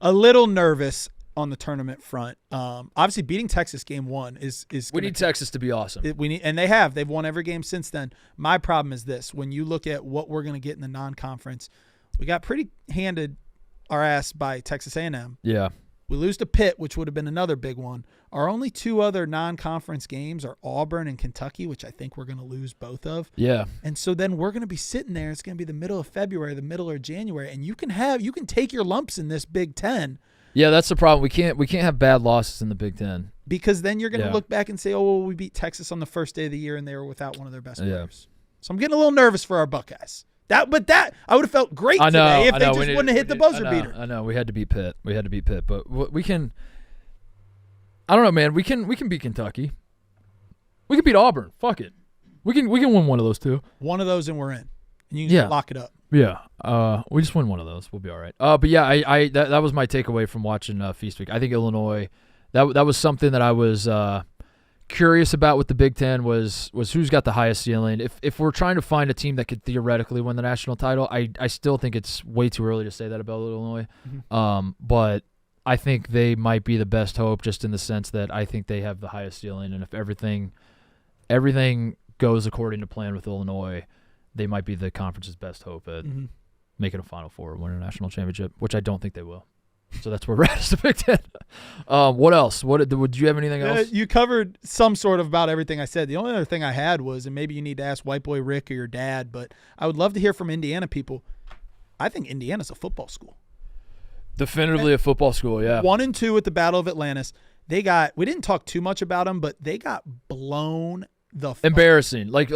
a little nervous on the tournament front. Obviously, beating Texas game 1 is we need Texas to be awesome. And they've won every game since then. My problem is this: when you look at what we're going to get in the non-conference, we got pretty handed our ass by Texas A&M. Yeah. We lose to Pitt, which would have been another big one. Our only 2 other non-conference games are Auburn and Kentucky, which I think we're going to lose both of. Yeah. And so then we're going to be sitting there. It's going to be the middle of February, the middle of January, and you can take your lumps in this Big Ten. Yeah, that's the problem. We can't have bad losses in the Big Ten, because then you're going to look back and say, oh, well, we beat Texas on the first day of the year and they were without one of their best players. So I'm getting a little nervous for our Buckeyes. I would have felt great today if they just wouldn't have hit the buzzer beater. I know. We had to beat Pitt. But we can. I don't know, man. We can beat Kentucky. We can beat Auburn. Fuck it. We can win one of those 2. One of those and we're in. And you can lock it up. Yeah. We just win one of those. We'll be all right. But yeah, that was my takeaway from watching Feast Week. I think Illinois. That was something that I was curious about with the Big Ten was who's got the highest ceiling. If we're trying to find a team that could theoretically win the national title, I still think it's way too early to say that about Illinois. Mm-hmm. But I think they might be the best hope, just in the sense that I think they have the highest ceiling, and if everything goes according to plan with Illinois, they might be the conference's best hope at making a Final Four or winning a national championship, which I don't think they will. So that's where we're at as the Big Ten. What else? Would you have anything else? You covered some sort of about everything I said. The only other thing I had was, and maybe you need to ask White Boy Rick or your dad, but I would love to hear from Indiana people. I think Indiana's a football school. Definitively a football school, yeah. 1-2 at the Battle of Atlantis. We didn't talk too much about them, but they got blown the fuck embarrassing. Like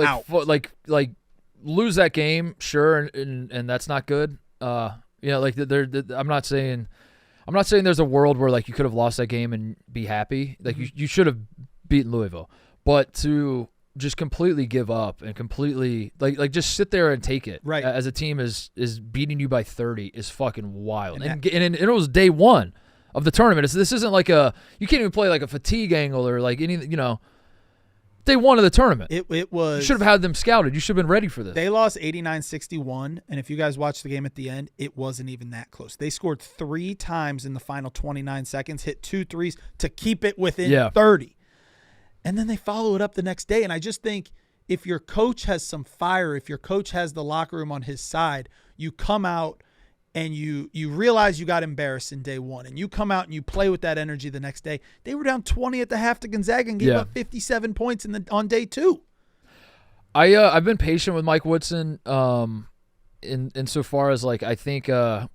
lose that game, sure, and that's not good. I'm not saying there's a world where like you could have lost that game and be happy. Like you should have beaten Louisville, but to just completely give up and completely like just sit there and take it right as a team is beating you by 30 is fucking wild. And it was day 1 of the tournament. This isn't like you can't even play like a fatigue angle or like any day 1 of the tournament. It was. You should have had them scouted. You should have been ready for this. They lost 89-61, and if you guys watched the game at the end, it wasn't even that close. They scored 3 times in the final 29 seconds, hit 2 threes to keep it within 30. And then they follow it up the next day, and I just think if your coach has some fire, if your coach has the locker room on his side, you come out and you realize you got embarrassed in day one, and you come out and you play with that energy the next day. They were down 20 at the half to Gonzaga and gave up 57 points on day two. I've been patient with Mike Woodson in so far as, like, I think so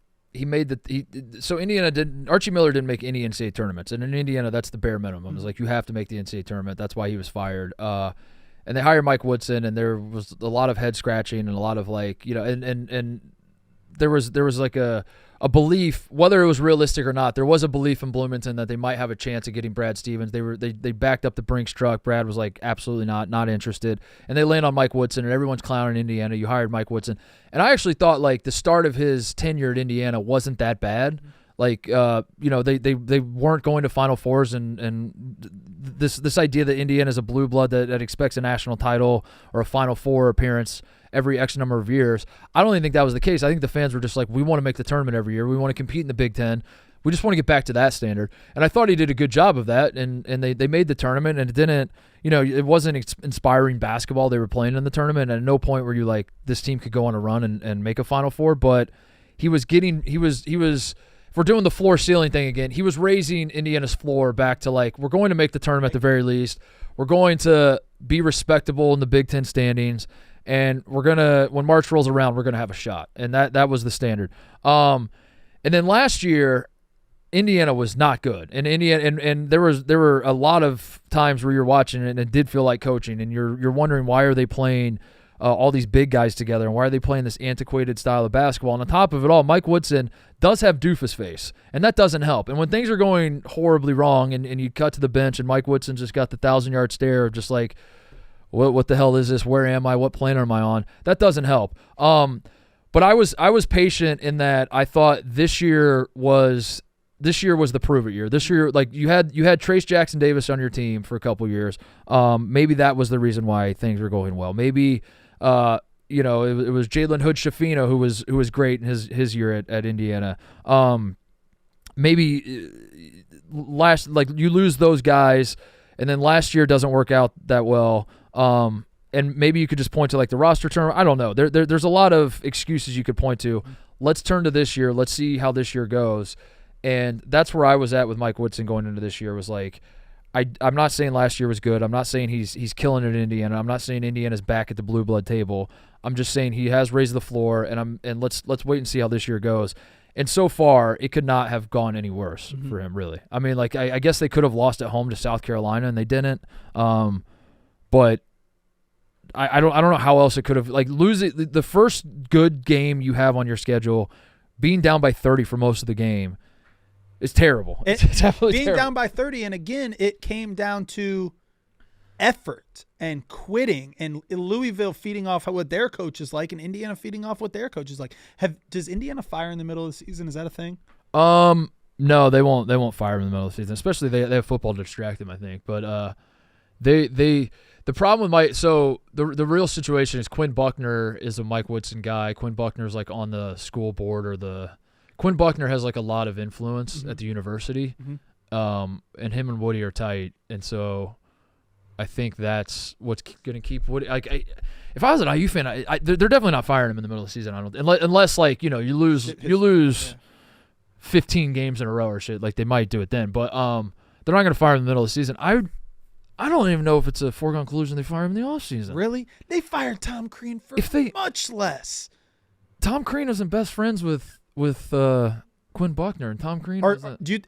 Indiana Archie Miller didn't make any NCAA tournaments, and in Indiana that's the bare minimum. It's like you have to make the NCAA tournament. That's why he was fired. And they hired Mike Woodson, and there was a lot of head scratching and a lot of, like, and there was like a belief, whether it was realistic or not, there was a belief in Bloomington that they might have a chance of getting Brad Stevens. They backed up the Brinks truck. Brad was like, absolutely not interested. And they land on Mike Woodson, and everyone's clowning Indiana. You hired Mike Woodson. And I actually thought, like, the start of his tenure at Indiana wasn't that bad. Like, they weren't going to Final Fours, and this idea that Indiana is a blue blood that expects a national title or a Final Four appearance every X number of years, I don't even think that was the case. I think the fans were just like, we want to make the tournament every year. We want to compete in the Big Ten. We just want to get back to that standard. And I thought he did a good job of that, and they made the tournament, and it didn't, it wasn't inspiring basketball they were playing in the tournament. And at no point were you like, this team could go on a run and make a Final Four, but he was, if we're doing the floor ceiling thing again, he was raising Indiana's floor back to, like, we're going to make the tournament at the very least. We're going to be respectable in the Big Ten standings, and we're going to, when March rolls around, we're going to have a shot. And that was the standard. And then last year, Indiana was not good. And Indiana, and there were a lot of times where you're watching it and it did feel like coaching, and you're wondering, why are they playing all these big guys together, and why are they playing this antiquated style of basketball? And on top of it all, Mike Woodson does have doofus face, and that doesn't help. And when things are going horribly wrong and you cut to the bench and Mike Woodson just got the 1,000-yard stare of just like, what the hell is this? Where am I? What planet am I on? That doesn't help. But I was patient in that I thought this year was the prove it year. This year, like, you had Trace Jackson Davis on your team for a couple years. Maybe that was the reason why things were going well. Maybe it was Jalen Hood-Schifino who was great in his year at Indiana. Maybe you lose those guys, and then last year doesn't work out that well. And maybe you could just point to, like, the roster term. I don't know. There's a lot of excuses you could point to. Let's turn to this year. Let's see how this year goes. And that's where I was at with Mike Woodson going into this year, was like, I'm not saying last year was good. I'm not saying he's killing it in Indiana. I'm not saying Indiana's back at the blue blood table. I'm just saying he has raised the floor, and let's wait and see how this year goes. And so far, it could not have gone any worse for him, really. I mean, like, I guess they could have lost at home to South Carolina, and they didn't. But I don't know how else it could have, like, losing the first good game you have on your schedule, being down by 30 for most of the game. It's terrible. It's absolutely being terrible. down by 30, and again, it came down to effort and quitting, and Louisville feeding off what their coach is like, and Indiana feeding off what their coach is like. Does Indiana fire in the middle of the season? Is that a thing? No, they won't. They won't fire in the middle of the season. Especially they have football to distract them, I think. But the problem with the real situation is Quinn Buckner is a Mike Woodson guy. Quinn Buckner's like on the school board, or Quinn Buckner has like a lot of influence at the university, and him and Woody are tight, and so I think that's what's going to keep Woody. Like, if I was an IU fan, they're definitely not firing him in the middle of the season. I don't, unless like, you lose 15 games in a row or shit. Like, they might do it then, but they're not going to fire him in the middle of the season. I don't even know if it's a foregone conclusion they fire him in the offseason. Really? They fired Tom Crean for much less. Tom Crean wasn't best friends with Quinn Buckner, and Tom Crean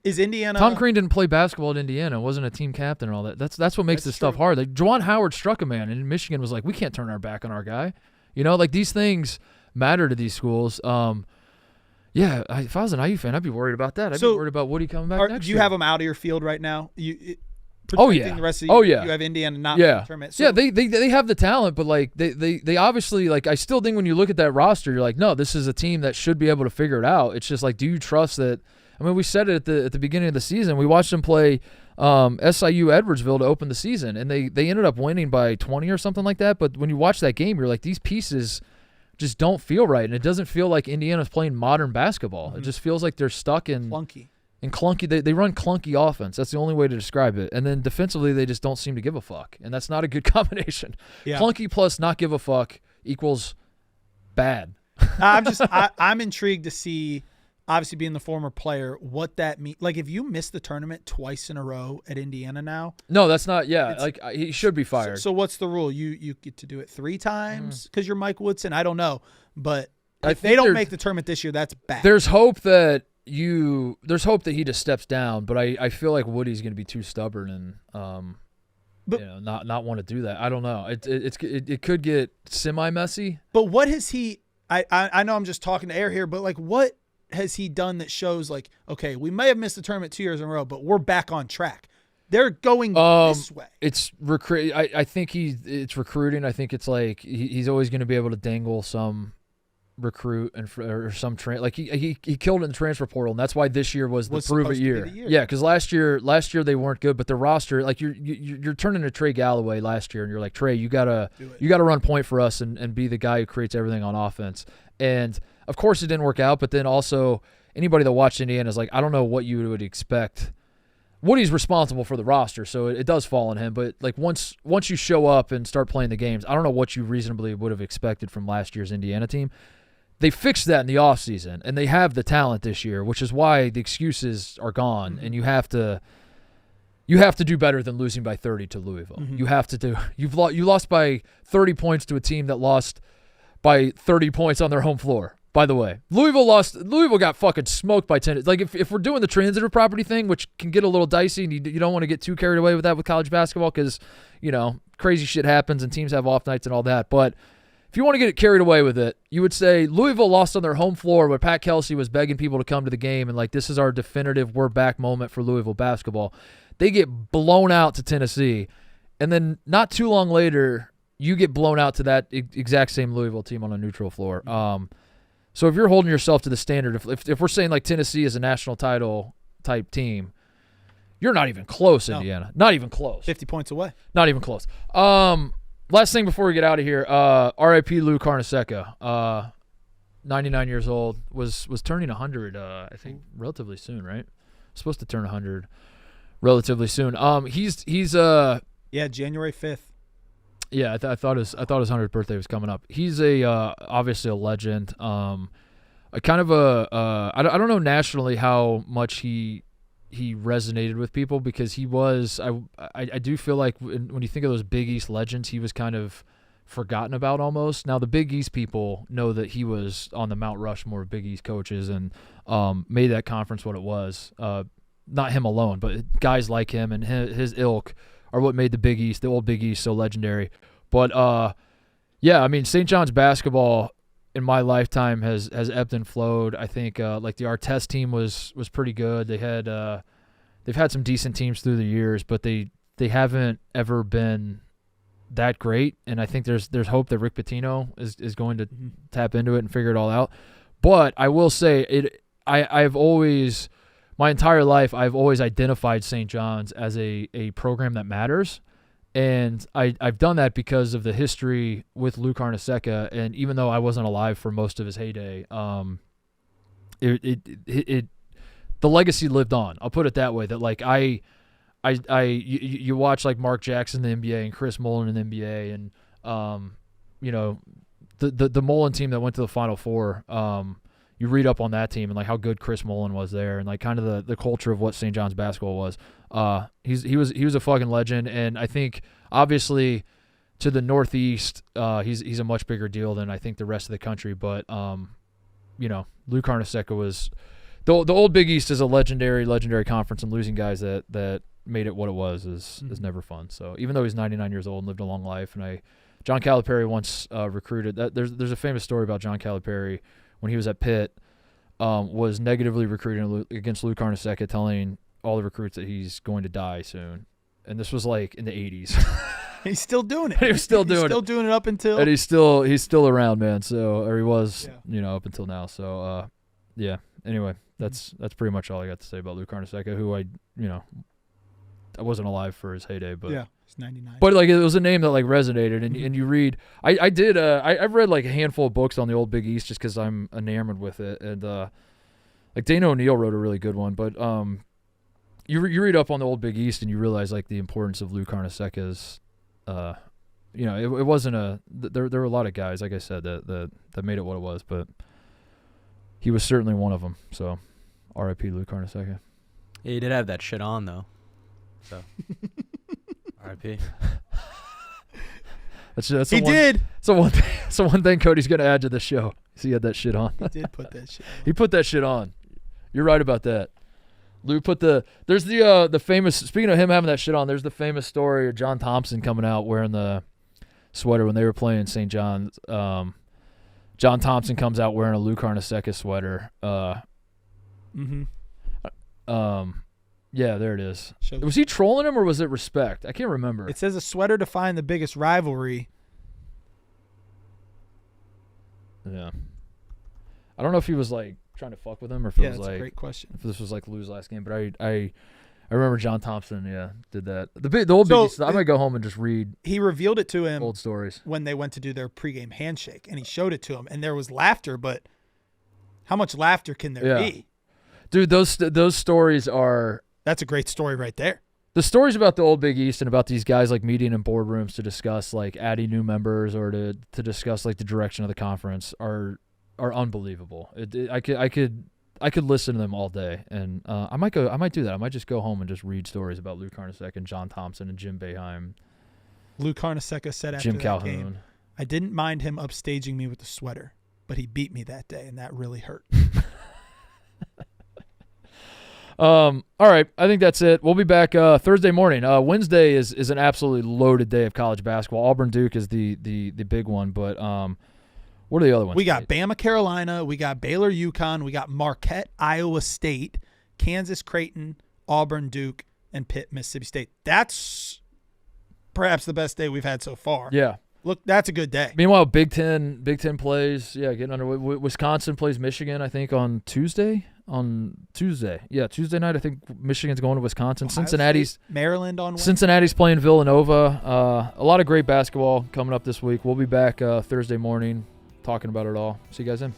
is Indiana. Tom Crean didn't play basketball at Indiana, wasn't a team captain and all that. That's what makes this stuff hard. Like, Juwan Howard struck a man, and Michigan was like, we can't turn our back on our guy. Like, these things matter to these schools. Yeah, if I was an IU fan, I'd be worried about that. I'd be worried about Woody coming back next year. Do you have them out of your field right now? Oh yeah. The rest of you have Indiana not in the tournament. So, they have the talent, but like they obviously, like, I still think when you look at that roster, you're like, no, this is a team that should be able to figure it out. It's just like, do you trust that? I mean, we said it at the beginning of the season. We watched them play SIU Edwardsville to open the season, and they ended up winning by 20 or something like that. But when you watch that game, you're like, these pieces just don't feel right, and it doesn't feel like Indiana's playing modern basketball. It just feels like they're stuck in clunky. And clunky, they run clunky offense. That's the only way to describe it. And then defensively, they just don't seem to give a fuck. And that's not a good combination. Yeah. Clunky plus not give a fuck equals bad. I'm intrigued to see, obviously being the former player, what that means. Like, if you miss the tournament twice in a row at Indiana now. No, that's not. Yeah, like he should be fired. So what's the rule? You get to do it 3 times because you're Mike Woodson. I don't know, but if they don't make the tournament this year, that's bad. There's hope that he just steps down, but I feel like Woody's going to be too stubborn and not want to do that. I don't know. It could get semi messy. But what has he? I know I'm just talking to air here, but like, what has he done that shows like, okay, we may have missed the tournament 2 years in a row, but we're back on track. They're going this way. It's I think it's recruiting. I think it's like he's always going to be able to dangle some recruit or some train. Like he killed it in the transfer portal, and that's why this year was the prove it year. Yeah, because last year they weren't good, but the roster, like you're turning to Trey Galloway last year, and you're like, Trey, you gotta run point for us and be the guy who creates everything on offense. And of course it didn't work out, but then also anybody that watched Indiana is like, I don't know what you would expect. Woody's responsible for the roster, so it does fall on him. But like once you show up and start playing the games, I don't know what you reasonably would have expected from last year's Indiana team. They fixed that in the offseason, and they have the talent this year, which is why the excuses are gone, and you have to do better than losing by 30 to Louisville. You have to do. You lost by 30 points to a team that lost by 30 points on their home floor. By the way, Louisville got fucking smoked by 10. Like if we're doing the transitive property thing, which can get a little dicey, and you don't want to get too carried away with that with college basketball because crazy shit happens and teams have off nights and all that, but. If you want to get carried away with it, you would say Louisville lost on their home floor where Pat Kelsey was begging people to come to the game and like, this is our definitive we're back moment for Louisville basketball. They get blown out to Tennessee, and then not too long later, you get blown out to that exact same Louisville team on a neutral floor. So if you're holding yourself to the standard, if we're saying like Tennessee is a national title type team, you're not even close, Indiana. Not even close. 50 points away. Not even close. Last thing before we get out of here, R.I.P. Lou Carnesecca, 99 years old, was turning 100, I think, relatively soon, right? Supposed to turn 100 relatively soon. He's January 5th. Yeah, I thought his 100th birthday was coming up. He's obviously a legend. I don't know nationally how much he resonated with people because he was I do feel like when you think of those Big East legends, he was kind of forgotten about almost. Now the Big East people know that he was on the Mount Rushmore of Big East coaches and made that conference what it was. Not him alone, but guys like him and his ilk are what made the old Big East so legendary. But St. John's basketball in my lifetime has ebbed and flowed. I think like the Artest team was pretty good. They've had some decent teams through the years, but they haven't ever been that great. And I think there's hope that Rick Pitino is going to tap into it and figure it all out. But I will say I've always my entire life I've always identified St. John's as a program that matters. And I've done that because of the history with Lou Carnesecca, and even though I wasn't alive for most of his heyday, the legacy lived on. I'll put it that way. That like you watch like Mark Jackson in the NBA and Chris Mullin in the NBA, and the Mullin team that went to the Final Four. You read up on that team and like how good Chris Mullin was there, and like kind of the culture of what St. John's basketball was. He was a fucking legend, and I think obviously to the Northeast, he's a much bigger deal than I think the rest of the country. But Lou Carnesecca was the old Big East is a legendary conference, and losing guys that made it what it was is never fun. So even though he's 99 years old and lived a long life, and John Calipari once recruited that. There's a famous story about John Calipari when he was at Pitt, was negatively recruiting against Lou Carnesecca, telling all the recruits that he's going to die soon. And this was like in the 80s. He's still doing it. He was still doing it up until. And he's still around, man. So, or he was, up until now. So, Anyway, that's pretty much all I got to say about Lou Carnesecca, who I wasn't alive for his heyday, but he's 99. But like it was a name that like resonated, and you read. I've read like a handful of books on the old Big East just because I'm enamored with it, and Like Dana O'Neill wrote a really good one, but you read up on the old Big East and you realize like the importance of Lou Carnesecca's. It wasn't there were a lot of guys, like I said, that made it what it was, but he was certainly one of them. So, R.I.P. Lou Carnesecca. Yeah, he did have that shit on though. So, R.I.P. That's he did. So one thing Cody's gonna add to the show. He had that shit on. He did put that shit on. He put that shit on. You're right about that. Lou put there's the famous, speaking of him having that shit on, there's the famous story of John Thompson coming out wearing the sweater when they were playing St. John's. John Thompson comes out wearing a Lou Carnesecca sweater. Yeah, there it is. Was he trolling him or was it respect? I can't remember. It says a sweater defined the biggest rivalry. Yeah. I don't know if he was like trying to fuck with him or if it was that's like a great question. If this was like Lou's last game, but I remember John Thompson, did that. The old Big East, I might go home and just read. He revealed it to him old stories when they went to do their pregame handshake, and he showed it to him, and there was laughter, but how much laughter can there be? Dude, those stories are. That's a great story right there. The stories about the old Big East and about these guys like meeting in boardrooms to discuss like adding new members or to discuss like the direction of the conference are unbelievable. I could listen to them all day, and I might do that. I might just go home and just read stories about Lou Carnesecca and John Thompson and Jim Boeheim. Lou Carnesecca said after Jim that Calhoun. game, "I didn't mind him upstaging me with the sweater, but he beat me that day, and that really hurt." All right, I think that's it. We'll be back Thursday morning. Wednesday is an absolutely loaded day of college basketball. Auburn Duke is the big one, but what are the other ones? We got Bama Carolina, we got Baylor UConn, we got Marquette Iowa State, Kansas Creighton, Auburn Duke, and Pitt Mississippi State. That's perhaps the best day we've had so far. Yeah. Look, that's a good day. Meanwhile, Big Ten plays. Yeah, getting underway. Wisconsin plays Michigan, I think, on Tuesday. Tuesday night. I think Michigan's going to Wisconsin. Ohio Cincinnati's State, Maryland on Wednesday. Cincinnati's playing Villanova. A lot of great basketball coming up this week. We'll be back Thursday morning talking about it all. See you guys then.